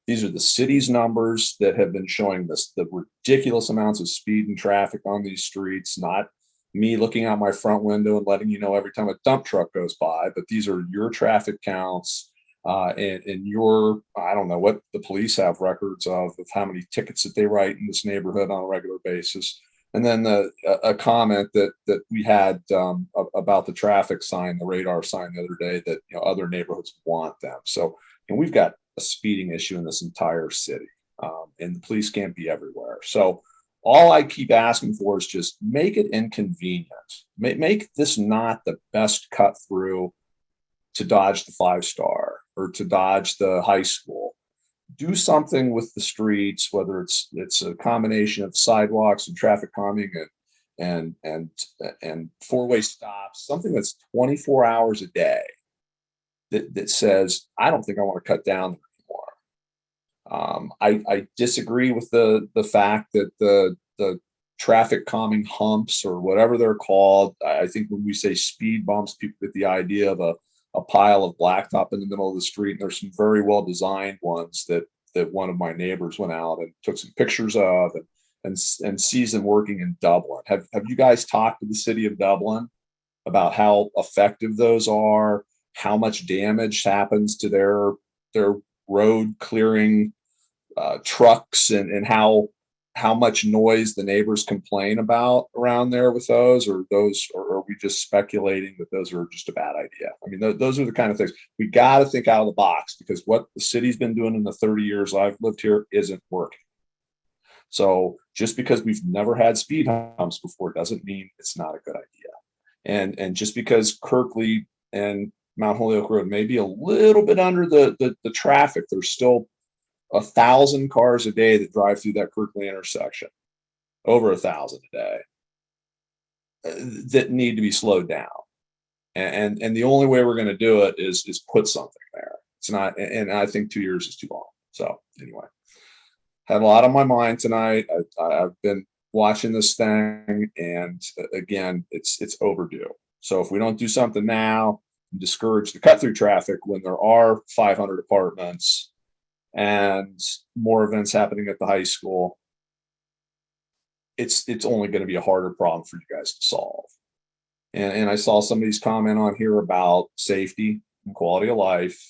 these are the city's numbers that have been showing this, the ridiculous amounts of speed and traffic on these streets, not me looking out my front window and letting you know every time a dump truck goes by, but these are your traffic counts. And your, I don't know what the police have records of how many tickets that they write in this neighborhood on a regular basis. And then a comment that we had about the traffic sign, the radar sign the other day, that other neighborhoods want them. So we've got a speeding issue in this entire city, and the police can't be everywhere. So all I keep asking for is just make it inconvenient. Make this not the best cut through to dodge the 5-star or to dodge the high school. Do something with the streets, whether it's a combination of sidewalks and traffic calming and four-way stops, something that's 24 hours a day that says, I don't think I want to cut down anymore. I disagree with the fact that the traffic calming humps, or whatever they're called. I think when we say speed bumps, people get the idea of a pile of blacktop in the middle of the street. And there's some very well designed ones that one of my neighbors went out and took some pictures of and sees them working in Dublin. Have you guys talked to the city of Dublin about how effective those are, how much damage happens to their road clearing trucks, and how much noise the neighbors complain about around there with those, or are we just speculating that those are just a bad idea? I mean, those are the kind of things we got to think out of the box, because what the city's been doing in the 30 years I've lived here isn't working. So just because we've never had speed humps before doesn't mean it's not a good idea. And just because Kirkley and Mount Holyoke Road may be a little bit under the traffic, there's still 1,000 cars a day that drive through that Kirkley intersection, over 1,000 a day, that need to be slowed down. And the only way we're going to do it is put something there. It's not, and I think 2 years is too long. So anyway, had a lot on my mind tonight. I've been watching this thing, and again, it's overdue. So if we don't do something now and discourage the cut through traffic when there are 500 apartments and more events happening at the high school, it's only going to be a harder problem for you guys to solve. And I saw somebody's comment on here about safety and quality of life,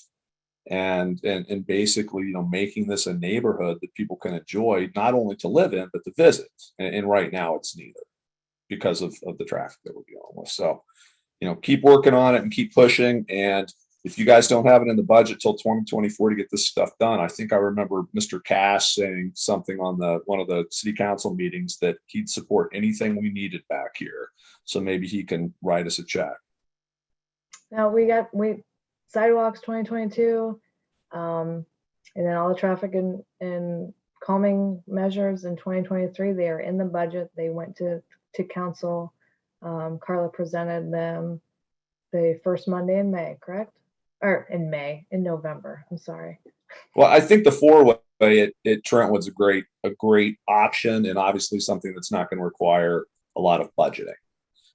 and basically, making this a neighborhood that people can enjoy, not only to live in, but to visit. And right now it's neither, because of the traffic that we're dealing with. So, keep working on it and keep pushing. And if you guys don't have it in the budget till 2024 to get this stuff done, I think I remember Mr. Cash saying something on one of the city council meetings that he'd support anything we needed back here. So maybe he can write us a check. Now we sidewalks 2022, and then all the traffic and calming measures in 2023. They are in the budget. They went to council. Carla presented them the first Monday in May, correct? Or in November. I'm sorry. Well, I think the 4-way at Trentwood's a great option, and obviously something that's not going to require a lot of budgeting.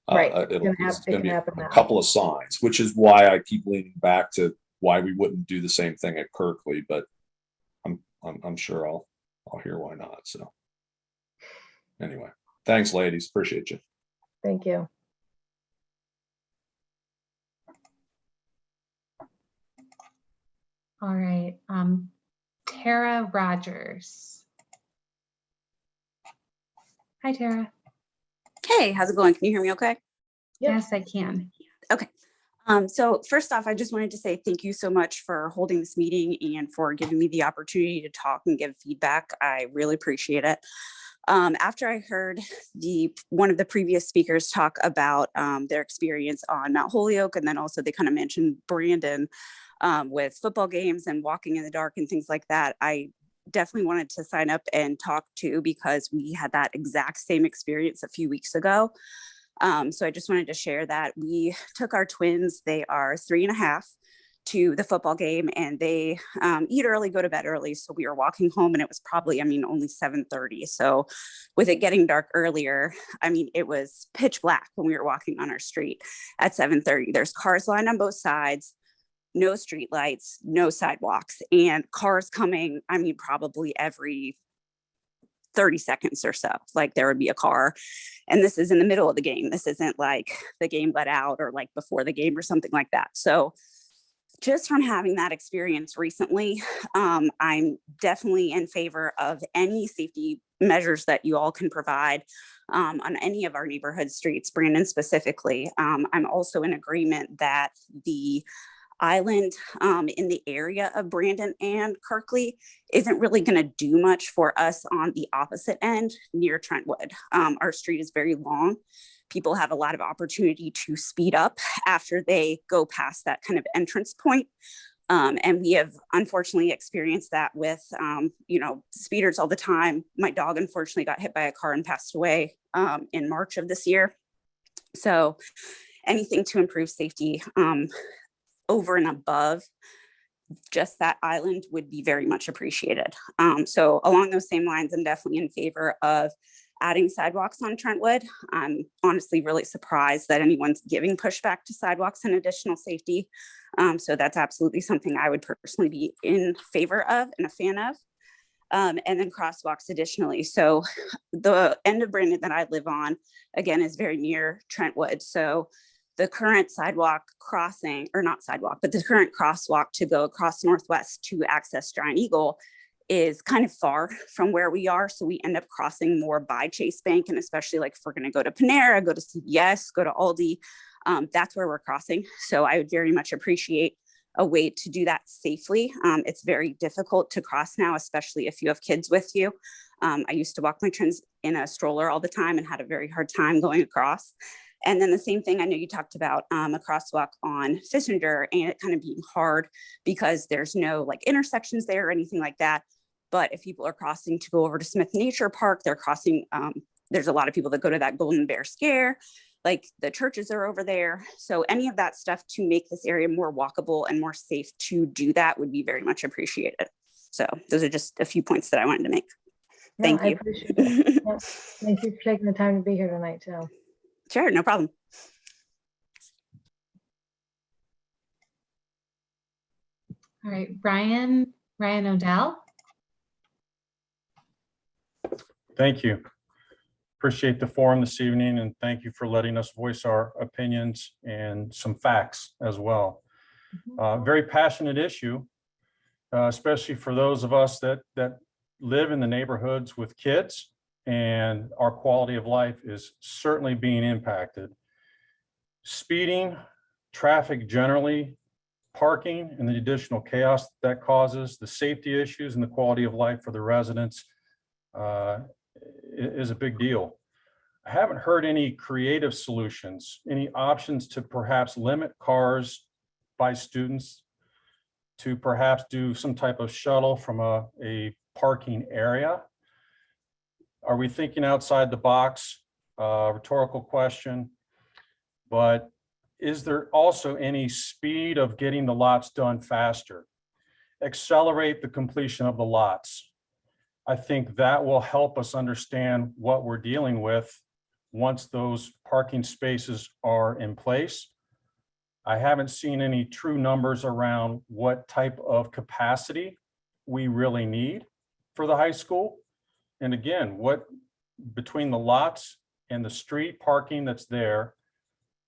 Right. It's going to be a couple of signs, which is why I keep leaning back to why we wouldn't do the same thing at Kirkley. But I'm sure I'll hear why not. So anyway, thanks, ladies. Appreciate you. Thank you. All right. Tara Rogers. Hi, Tara. Hey, how's it going? Can you hear me okay? Yep. Yes, I can. Okay. So first off, I just wanted to say thank you so much for holding this meeting and for giving me the opportunity to talk and give feedback. I really appreciate it. After I heard one of the previous speakers talk about their experience on Mount Holyoke, and then also they kind of mentioned Brandon with football games and walking in the dark and things like that, I definitely wanted to sign up and talk to because we had that exact same experience a few weeks ago. So I just wanted to share that we took our twins, they are 3.5, to the football game, and they eat early, go to bed early. So we were walking home and it was probably, only 7:30. So with it getting dark earlier, it was pitch black when we were walking on our street at 7:30. There's cars lined on both sides, no street lights, no sidewalks, and cars coming, probably every 30 seconds or so. Like there would be a car, and this is in the middle of the game. This isn't like the game let out or like before the game or something like that. So just from having that experience recently, I'm definitely in favor of any safety measures that you all can provide on any of our neighborhood streets, Brandon specifically. I'm also in agreement that the island in the area of Brandon and Kirkley isn't really going to do much for us on the opposite end near Trentwood. Our street is very long. People have a lot of opportunity to speed up after they go past that kind of entrance point. And we have unfortunately experienced that with, speeders all the time. My dog unfortunately got hit by a car and passed away in March of this year. So anything to improve safety over and above just that island would be very much appreciated. So along those same lines, I'm definitely in favor of adding sidewalks on Trentwood. I'm honestly really surprised that anyone's giving pushback to sidewalks and additional safety. So that's absolutely something I would personally be in favor of and a fan of. And then crosswalks additionally. So the end of Brandon that I live on, again, is very near Trentwood. So the current sidewalk crossing, or not sidewalk, but the current crosswalk to go across Northwest to access Giant Eagle is kind of far from where we are. So we end up crossing more by Chase Bank. And especially like if we're going to go to Panera, go to CVS, go to Aldi, that's where we're crossing. So I would very much appreciate a way to do that safely. It's very difficult to cross now, especially if you have kids with you. I used to walk my twins in a stroller all the time and had a very hard time going across. And then the same thing, I know you talked about a crosswalk on Fissinger and it kind of being hard because there's no like intersections there or anything like that. But if people are crossing to go over to Smith Nature Park, they're crossing, there's a lot of people that go to that Golden Bear Scare, like the churches are over there. So any of that stuff to make this area more walkable and more safe to do that would be very much appreciated. So those are just a few points that I wanted to make. Thank I you. appreciate it. Yep. Thank you for taking the time to be here tonight too. Sure, no problem. All right, Ryan O'Dell. Thank you. Appreciate the forum this evening, and thank you for letting us voice our opinions and some facts as well. Very passionate issue, especially for those of us that live in the neighborhoods with kids, and our quality of life is certainly being impacted. Speeding, traffic generally, parking, and the additional chaos that causes, the safety issues and the quality of life for the residents is a big deal. I haven't heard any creative solutions, any options to perhaps limit cars by students, to perhaps do some type of shuttle from a parking area. Are we thinking outside the box? Rhetorical question. But is there also any speed of getting the lots done faster? Accelerate the completion of the lots. I think that will help us understand what we're dealing with once those parking spaces are in place. I haven't seen any true numbers around what type of capacity we really need for the high school. And again, what between the lots and the street parking that's there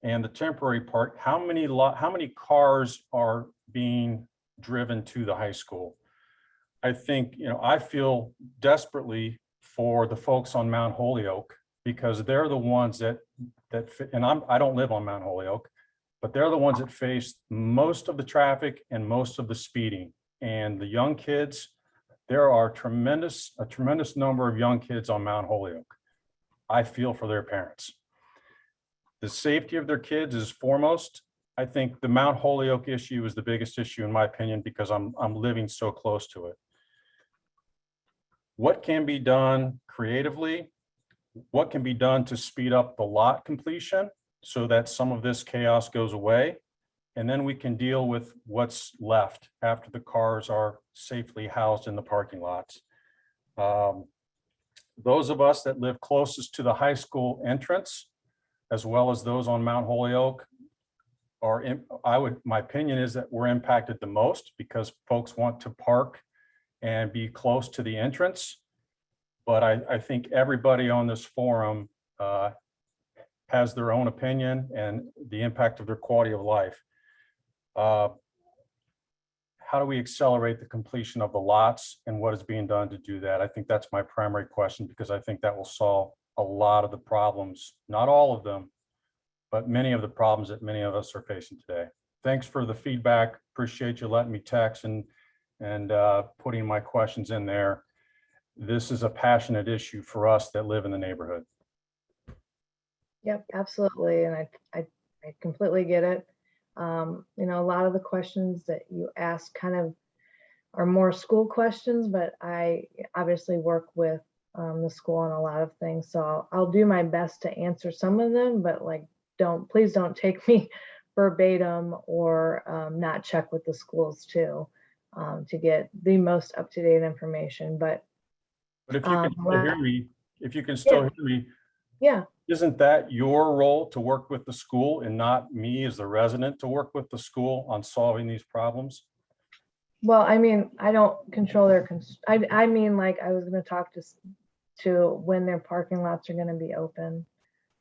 and the temporary park, how many cars are being driven to the high school? I think, I feel desperately for the folks on Mount Holyoke, because they're the ones that and I don't live on Mount Holyoke, but they're the ones that face most of the traffic and most of the speeding. And the young kids, there are a tremendous number of young kids on Mount Holyoke. I feel for their parents. The safety of their kids is foremost. I think the Mount Holyoke issue is the biggest issue in my opinion, because I'm living so close to it. what can be done creatively, what can be done to speed up the lot completion so that some of this chaos goes away. And then we can deal with what's left after the cars are safely housed in the parking lots. Those of us that live closest to the high school entrance, as well as those on Mount Holyoke, my opinion is that we're impacted the most because folks want to park and be close to the entrance. But I think everybody on this forum has their own opinion and the impact of their quality of life. How do we accelerate the completion of the lots and what is being done to do that? I think that's my primary question, because I think that will solve a lot of the problems, not all of them, but many of the problems that many of us are facing today. Thanks for the feedback. Appreciate you letting me text and putting my questions in there. This is a passionate issue for us that live in the neighborhood. Yep, absolutely. And I completely get it. You know, a lot of the questions that you ask kind of are more school questions, but I obviously work with the school on a lot of things. So I'll do my best to answer some of them, but like, please don't take me verbatim or not check with the schools too, to get the most up-to-date information. But if you can still hear me, hear me, yeah. Isn't that your role to work with the school and not me as the resident to work with the school on solving these problems? Well, I mean, I don't control their, I mean, like I was going to talk to when their parking lots are going to be open.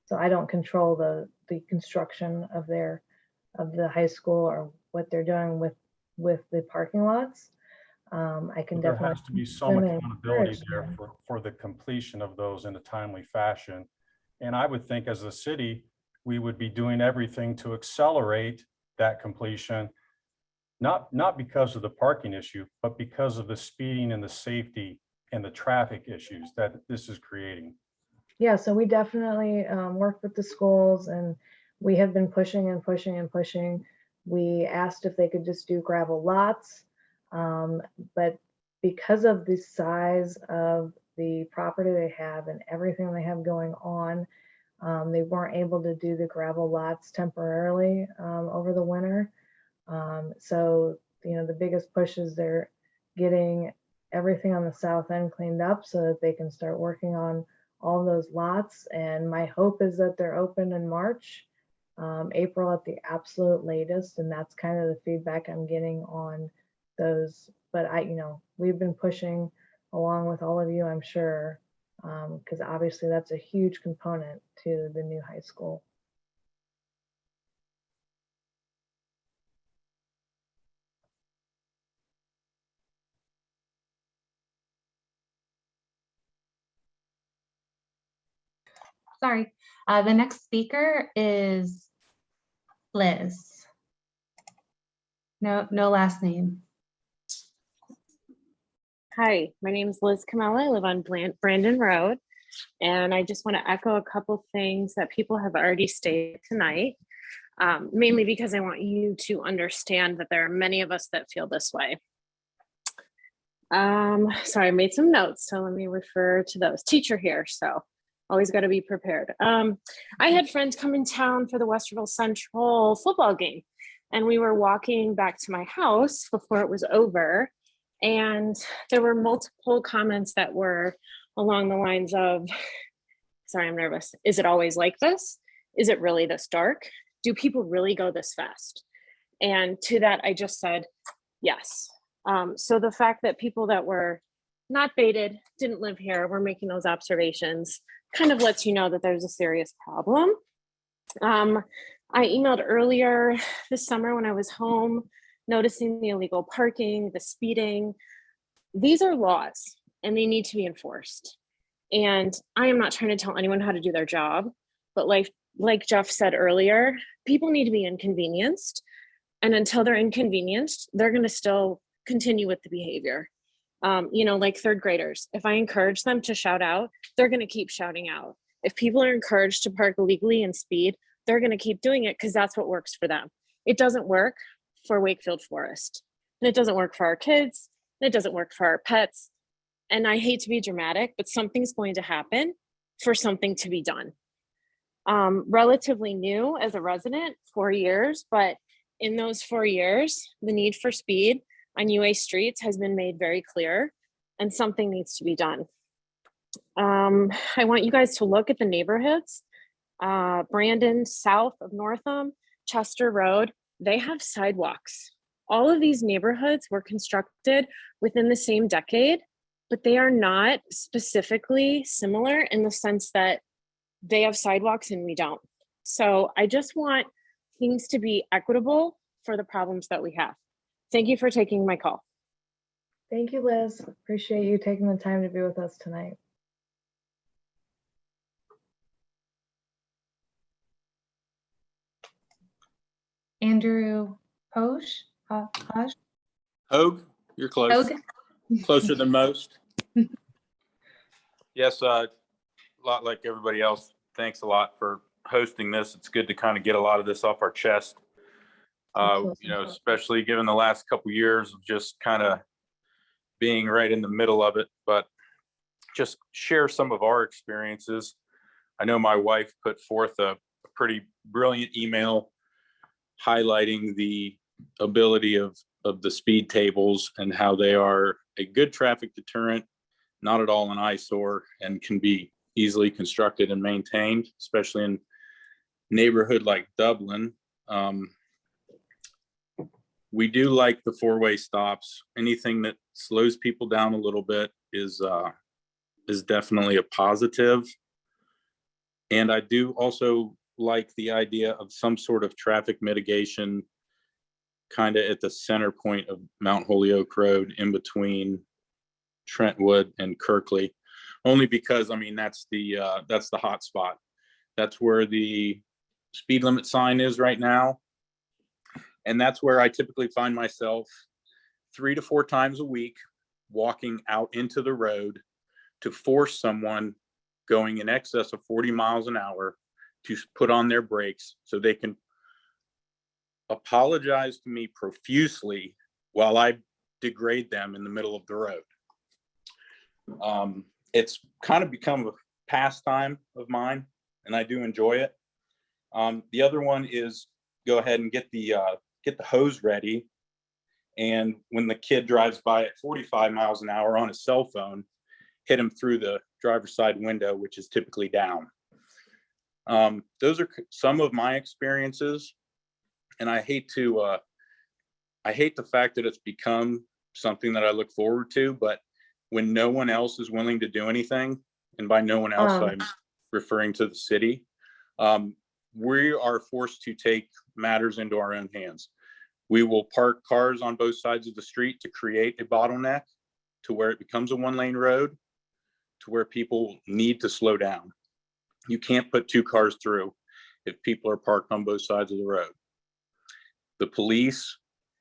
So I don't control the construction of the high school or what they're doing with the parking lots. I can There definitely. has to be some accountability there for the completion of those in a timely fashion. And I would think as a city, we would be doing everything to accelerate that completion, not because of the parking issue, but because of the speeding and the safety and the traffic issues that this is creating. Yeah, so we definitely work with the schools, and we have been pushing and pushing and pushing. We asked if they could just do gravel lots, but because of the size of the property they have and everything they have going on, they weren't able to do the gravel lots temporarily over the winter. So, you know, the biggest push is they're getting everything on the south end cleaned up so that they can start working on all those lots. And my hope is that they're open in March, April at the absolute latest. And that's kind of the feedback I'm getting on those. But we've been pushing along with all of you, I'm sure, because obviously that's a huge component to the new high school. Sorry. The next speaker is Liz. No last name. Hi, my name is Liz Kamala. I live on Brandon Road, and I just want to echo a couple things that people have already stated tonight, mainly because I want you to understand that there are many of us that feel this way. Sorry, I made some notes, so let me refer to those. Teacher here, so always got to be prepared. I had friends come in town for the Westerville Central football game, and we were walking back to my house before it was over. And there were multiple comments that were along the lines of, sorry, I'm nervous. Is it always like this? Is it really this dark? Do people really go this fast? And to that, I just said, yes. So the fact that people that were not baited, didn't live here, were making those observations kind of lets you know that there's a serious problem. I emailed earlier this summer when I was home, noticing the illegal parking, the speeding. These are laws and they need to be enforced. And I am not trying to tell anyone how to do their job, but like Jeff said earlier, people need to be inconvenienced. And until they're inconvenienced, they're going to still continue with the behavior. Like third graders, if I encourage them to shout out, they're going to keep shouting out. If people are encouraged to park illegally and speed, they're going to keep doing it because that's what works for them. It doesn't work for Wakefield Forest, and it doesn't work for our kids, and it doesn't work for our pets, and I hate to be dramatic, but something's going to happen for something to be done. Relatively new as a resident, 4 years, but in those 4 years, the need for speed on UA streets has been made very clear, and something needs to be done. I want you guys to look at the neighborhoods. Brandon, south of Northam, Chester Road, they have sidewalks. All of these neighborhoods were constructed within the same decade, but they are not specifically similar in the sense that they have sidewalks and we don't. So I just want things to be equitable for the problems that we have. Thank you for taking my call. Thank you, Liz. Appreciate you taking the time to be with us tonight. Andrew Hoge? Hogue, you're close. Hogue? Closer than most. Yes, a lot like everybody else. Thanks a lot for hosting this. It's good to kind of get a lot of this off our chest. Especially given the last couple years of just kind of being right in the middle of it, but just share some of our experiences. I know my wife put forth a pretty brilliant email highlighting the ability of the speed tables and how they are a good traffic deterrent, not at all an eyesore, and can be easily constructed and maintained, especially in neighborhood like Dublin. We do like the four-way stops. Anything that slows people down a little bit is definitely a positive. And I do also like the idea of some sort of traffic mitigation kind of at the center point of Mount Holyoke Road in between Trentwood and Kirkley, only because, I mean, that's the hot spot. That's where the speed limit sign is right now. And that's where I typically find myself 3 to 4 times a week walking out into the road to force someone going in excess of 40 miles an hour to put on their brakes so they can apologize to me profusely while I degrade them in the middle of the road. It's kind of become a pastime of mine, and I do enjoy it. The other one is go ahead and get the hose ready, and when the kid drives by at 45 miles an hour on his cell phone, hit him through the driver's side window, which is typically down. Those are some of my experiences, and I hate the fact that it's become something that I look forward to, but when no one else is willing to do anything, and by no one else, I'm referring to the city, we are forced to take matters into our own hands. We will park cars on both sides of the street to create a bottleneck to where it becomes a 1-lane road, to where people need to slow down. You can't put 2 cars through if people are parked on both sides of the road. The police,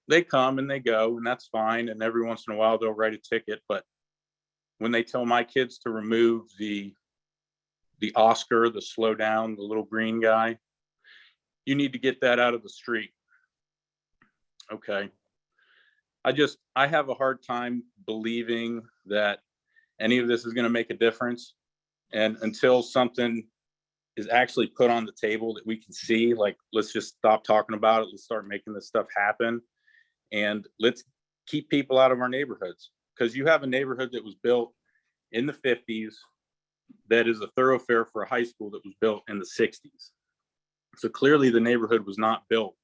they come and they go, and that's fine. And every once in a while they'll write a ticket. But when they tell my kids to remove the Oscar, the slow down, the little green guy, you need to get that out of the street. Okay. I have a hard time believing that any of this is going to make a difference. And until something is actually put on the table that we can see, like, let's just stop talking about it. Let's start making this stuff happen. And let's keep people out of our neighborhoods. Because you have a neighborhood that was built in the 50s that is a thoroughfare for a high school that was built in the 60s. So clearly the neighborhood was not built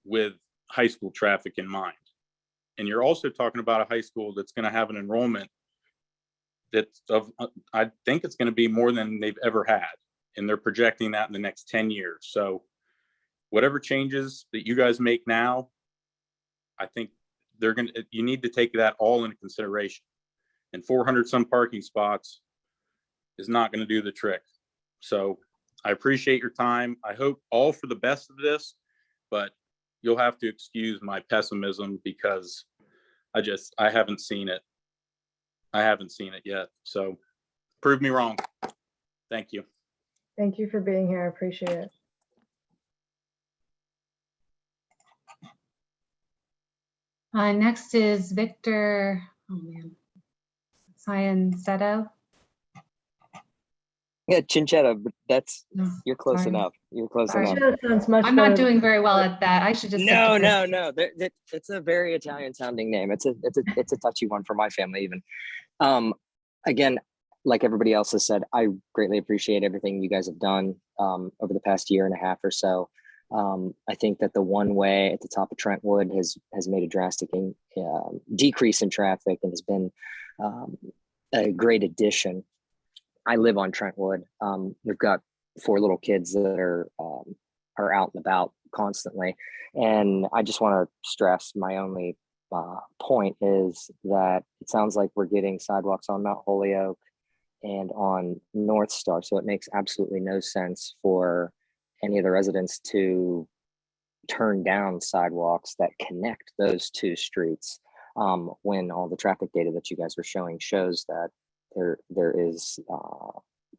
with high school traffic in mind. And you're also talking about a high school that's going to have an enrollment I think it's going to be more than they've ever had. And they're projecting that in the next 10 years. So whatever changes that you guys make now, I think you need to take that all into consideration. And 400 some parking spots is not going to do the trick. So I appreciate your time. I hope all for the best of this, but you'll have to excuse my pessimism because I haven't seen it. I haven't seen it yet. So prove me wrong. Thank you. Thank you for being here. I appreciate it. Next is Victor. Oh man. Ciancetto. Yeah, Chinchetta, but No, you're close sorry. enough. You're close Sorry. enough. That sounds much I'm not better doing than- very well at that. I should just. stick No, to no, Chris. no. It's a very Italian sounding name. It's a touchy one for my family even. Again, like everybody else has said, I greatly appreciate everything you guys have done over the past year and a half or so. I think that the one way at the top of Trentwood has made a drastic decrease in traffic and has been a great addition. I live on Trentwood. We've got 4 little kids that are out and about constantly, and I just want to stress my only point is that it sounds like we're getting sidewalks on Mount Holyoke and on North Star, so it makes absolutely no sense for any of the residents to turn down sidewalks that connect those 2 streets when all the traffic data that you guys are showing shows that there is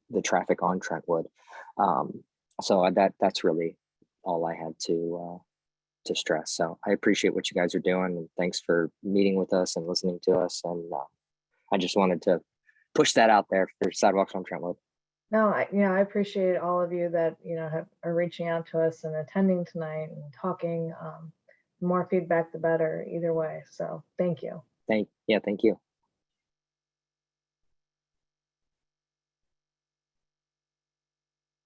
the traffic on Trentwood. So that's really all I had to stress. So I appreciate what you guys are doing, and thanks for meeting with us and listening to us. And I just wanted to push that out there for sidewalks on Trentwood. No, I appreciate all of you that, are reaching out to us and attending tonight and talking. The more feedback, the better either way. So thank you. Thank you.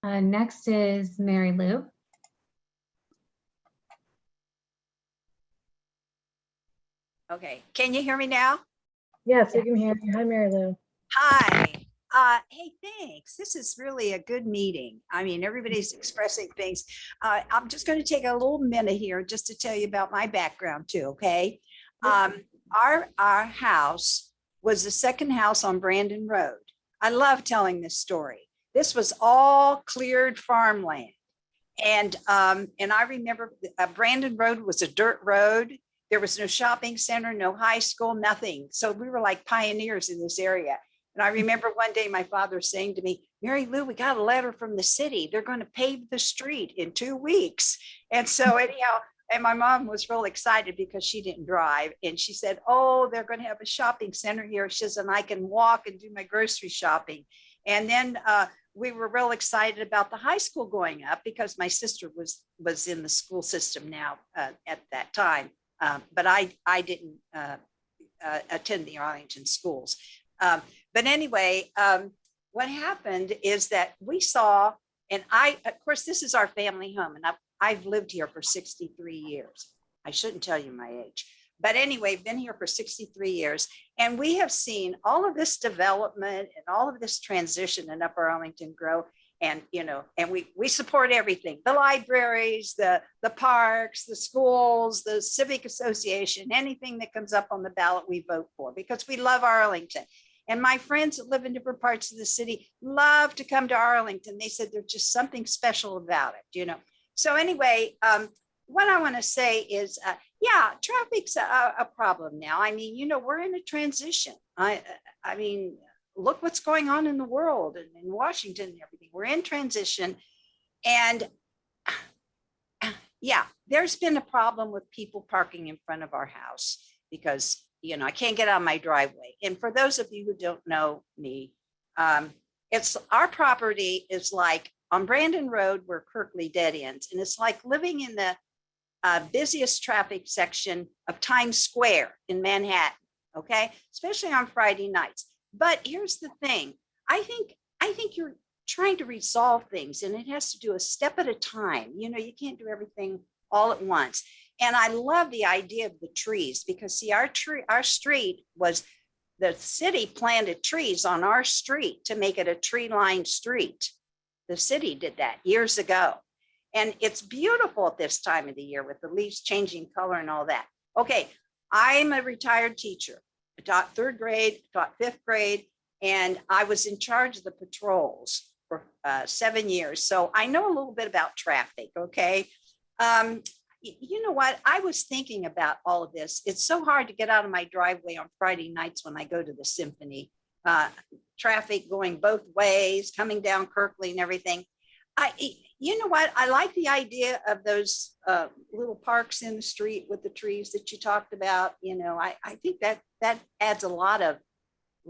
Next is Mary Lou. Okay, can you hear me now? Yes, we can hear you. Hi, Mary Lou. Hi. Hey, thanks. This is really a good meeting. I mean, everybody's expressing things. I'm just going to take a little minute here just to tell you about my background too, okay? Our house was the second house on Brandon Road. I love telling this story. This was all cleared farmland. And I remember Brandon Road was a dirt road. There was no shopping center, no high school, nothing. So we were like pioneers in this area. And I remember one day my father saying to me, Mary Lou, we got a letter from the city. They're going to pave the street in 2 weeks. And so anyhow, and my mom was real excited because she didn't drive. And she said, oh, they're going to have a shopping center here. She says, and I can walk and do my grocery shopping. And then we were real excited about the high school going up because my sister was in the school system now at that time. But I didn't attend the Arlington schools. But anyway, what happened is that we saw, and of course, this is our family home, and I've lived here for 63 years. I shouldn't tell you my age. But anyway, been here for 63 years, and we have seen all of this development and all of this transition in Upper Arlington grow. And, and we support everything, the libraries, the parks, the schools, the civic association, anything that comes up on the ballot, we vote for because we love Arlington. And my friends that live in different parts of the city love to come to Arlington. They said there's just something special about it, So anyway, what I want to say is, yeah, traffic's a problem now. I mean, we're in a transition. I mean, look what's going on in the world and in Washington and everything. We're in transition. And yeah, there's been a problem with people parking in front of our house because, I can't get on my driveway. And for those of you who don't know me, it's our property is like on Brandon Road where Kirkley dead ends. And it's like living in the busiest traffic section of Times Square in Manhattan, okay? Especially on Friday nights. But here's the thing. I think you're trying to resolve things and it has to do a step at a time. You can't do everything all at once. And I love the idea of the trees because see, our street was, the city planted trees on our street to make it a tree-lined street. The city did that years ago. And it's beautiful at this time of the year with the leaves changing color and all that. Okay, I'm a retired teacher. I taught 3rd grade, taught 5th grade, and I was in charge of the patrols for 7 years. So I know a little bit about traffic, okay? You know what? I was thinking about all of this. It's so hard to get out of my driveway on Friday nights when I go to the symphony. Traffic going both ways, coming down Kirkley and everything. You know what? I like the idea of those little parks in the street with the trees that you talked about. I think that adds a lot of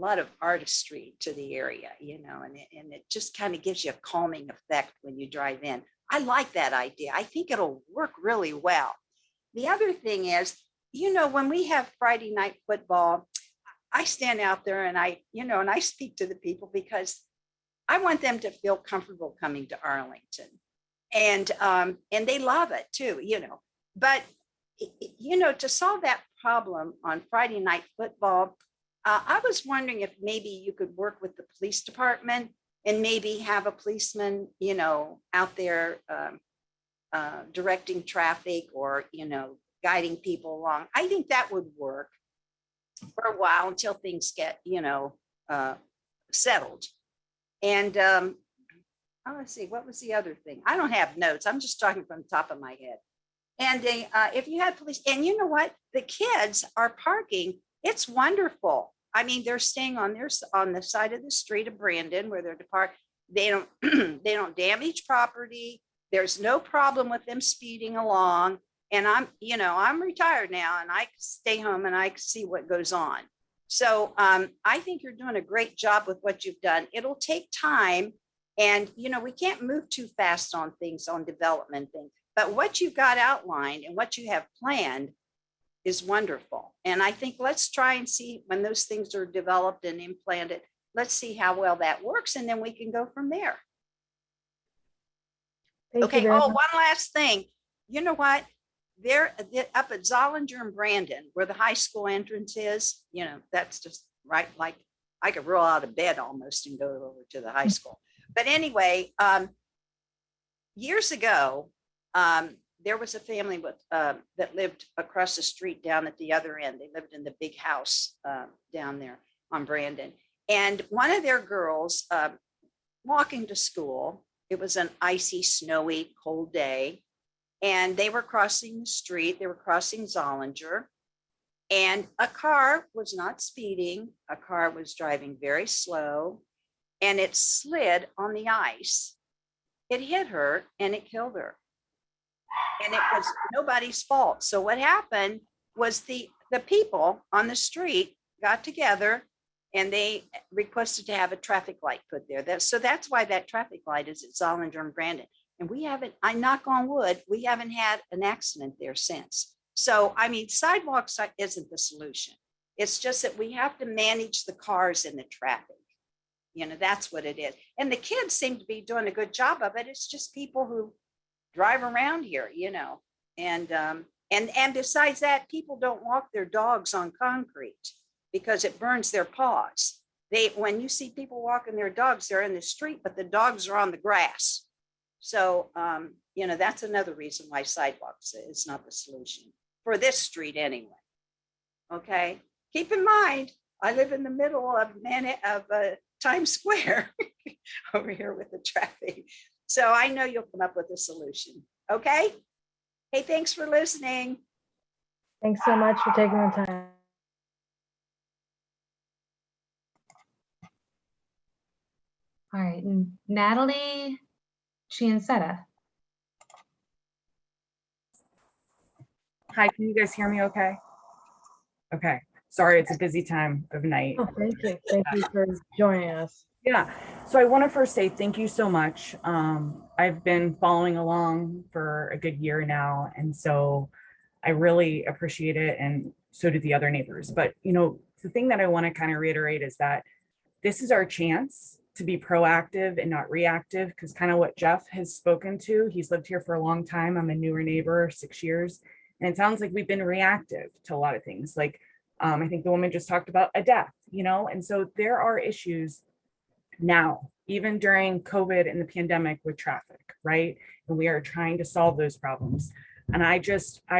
lot of artistry to the area, you know, and it just kind of gives you a calming effect when you drive in. I like that idea. I think it'll work really well. The other thing is, you know, when we have Friday night football, I stand out there and I speak to the people because I want them to feel comfortable coming to Arlington, and they love it too, you know. But you know, to solve that problem on Friday night football, I was wondering if maybe you could work with the police department and maybe have a policeman, you know, out there directing traffic or, you know, guiding people along. I think that would work for a while until things get, you know, settled. And let's see, what was the other thing? I don't have notes. I'm just talking from the top of my head. And if you had police, and you know what, the kids are parking. It's wonderful. I mean, they're staying on the side of the street of Brandon where they're to park. They don't they don't damage property. There's no problem with them speeding along. And I'm retired now and I stay home and I see what goes on. So I think you're doing a great job with what you've done. It'll take time. And, you know, we can't move too fast on things, on development things. But what you've got outlined and what you have planned is wonderful. And I think let's try and see when those things are developed and implanted, let's see how well that works. And then we can go from there. Okay. Oh, one last thing. You know what? They're up at Zollinger and Brandon, where the high school entrance is, you know, that's just right. Like I could roll out of bed almost and go over to the high school. But anyway, years ago, there was a family that lived across the street down at the other end. They lived in the big house down there on Brandon. And one of their girls walking to school, it was an icy, snowy, cold day. And they were crossing the street. They were crossing Zollinger. And a car was not speeding. A car was driving very slow. And it slid on the ice. It hit her and it killed her. And it was nobody's fault. So what happened was the people on the street got together and they requested to have a traffic light put there. So that's why that traffic light is at Zollinger and Brandon. And we haven't, I knock on wood, we haven't had an accident there since. So, I mean, sidewalks isn't the solution. It's just that we have to manage the cars and the traffic. You know, that's what it is. And the kids seem to be doing a good job of it. It's just people who drive around here, you know, and besides that, people don't walk their dogs on concrete because it burns their paws. When you see people walking their dogs, they're in the street, but the dogs are on the grass. So, you know, that's another reason why sidewalks is not the solution for this street anyway. Okay. Keep in mind, I live in the middle of Times Square over here with the traffic. So I know you'll come up with a solution. Okay. Hey, thanks for listening. Thanks so much for taking the time. All right, Natalie Chiancetta. Hi, can you guys hear me okay? Okay, sorry, it's a busy time of night. Oh, thank you. Thank you for joining us. Yeah, so I want to first say thank you so much. I've been following along for a good year now, and so I really appreciate it, and so do the other neighbors. But, you know, the thing that I want to kind of reiterate is that this is our chance to be proactive and not reactive, because kind of what Jeff has spoken to, he's lived here for a long time. I'm a newer neighbor, 6 years, and it sounds like we've been reactive to a lot of things. Like, I think the woman just talked about a death, you know, and so there are issues now, even during COVID and the pandemic with traffic, right? And we are trying to solve those problems. And I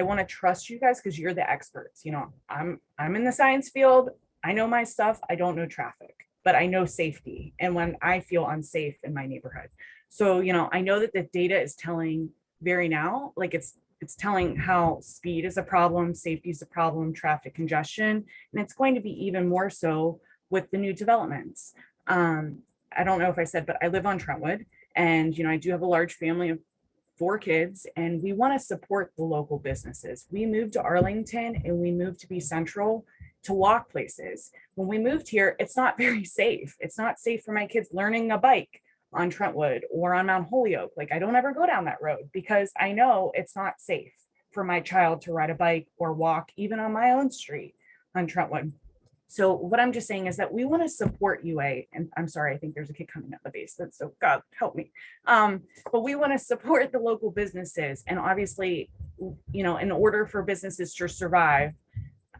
want to trust you guys because you're the experts. You know, I'm in the science field. I know my stuff. I don't know traffic, but I know safety and when I feel unsafe in my neighborhood. So, you know, I know that the data is telling very now, like it's telling how speed is a problem, safety is a problem, traffic congestion, and it's going to be even more so with the new developments. I don't know if I said, but I live on Trentwood, and, you know, I do have a large family of 4 kids, and we want to support the local businesses. We moved to Arlington and we moved to be central, to walk places. When we moved here, it's not very safe. It's not safe for my kids learning a bike on Trentwood or on Mount Holyoke. Like, I don't ever go down that road because I know it's not safe for my child to ride a bike or walk even on my own street on Trentwood. So what I'm just saying is that we want to support UA, and I'm sorry, I think there's a kid coming up the basement, so God help me. But we want to support the local businesses, and obviously, you know, in order for businesses to survive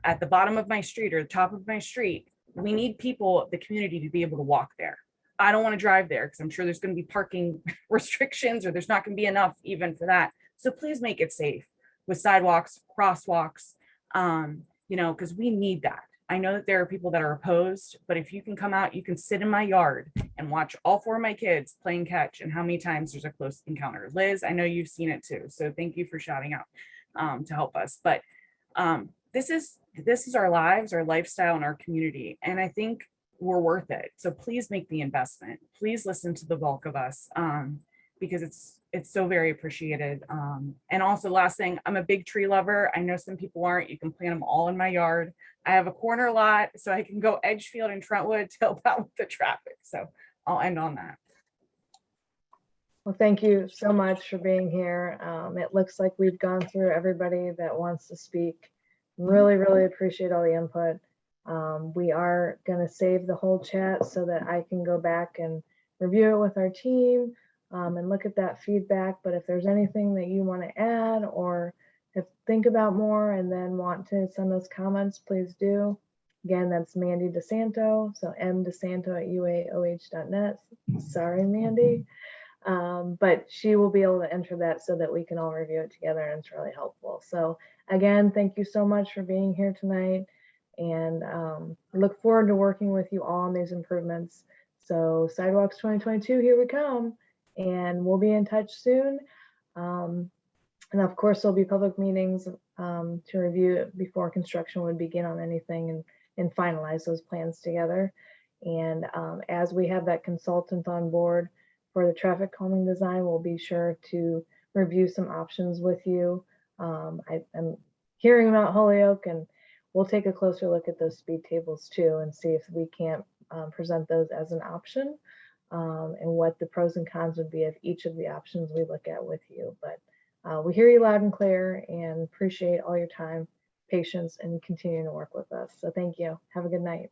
at the bottom of my street or the top of my street, we need people, the community, to be able to walk there. I don't want to drive there because I'm sure there's going to be parking restrictions, or there's not going to be enough even for that. So please make it safe with sidewalks, crosswalks, you know, because we need that. I know that there are people that are opposed, but if you can come out, you can sit in my yard and watch all 4 of my kids playing catch and how many times there's a close encounter. Liz, I know you've seen it too. So thank you for shouting out to help us. But this is our lives, our lifestyle, and our community. And I think we're worth it. So please make the investment. Please listen to the bulk of us because it's so very appreciated. And also, last thing, I'm a big tree lover. I know some people aren't. You can plant them all in my yard. I have a corner lot, so I can go Edgefield and Trentwood to help out with the traffic. So I'll end on that. Well, thank you so much for being here. It looks like we've gone through everybody that wants to speak. Really, really appreciate all the input. We are going to save the whole chat so that I can go back and review it with our team and look at that feedback. But if there's anything that you want to add or think about more and then want to send us comments, please do. Again, that's Mandy DeSanto. So mdesanto@uaoh.net. Sorry, Mandy. But she will be able to enter that so that we can all review it together, and it's really helpful. So again, thank you so much for being here tonight, and look forward to working with you all on these improvements. So Sidewalks 2022, here we come, and we'll be in touch soon. And of course, there'll be public meetings to review it before construction would begin on anything and finalize those plans together. And as we have that consultant on board for the traffic calming design, we'll be sure to review some options with you. I'm hearing about Holyoke, and we'll take a closer look at those speed tables too and see if we can't present those as an option and what the pros and cons would be of each of the options we look at with you. But we hear you loud and clear and appreciate all your time, patience, and continuing to work with us. So thank you. Have a good night.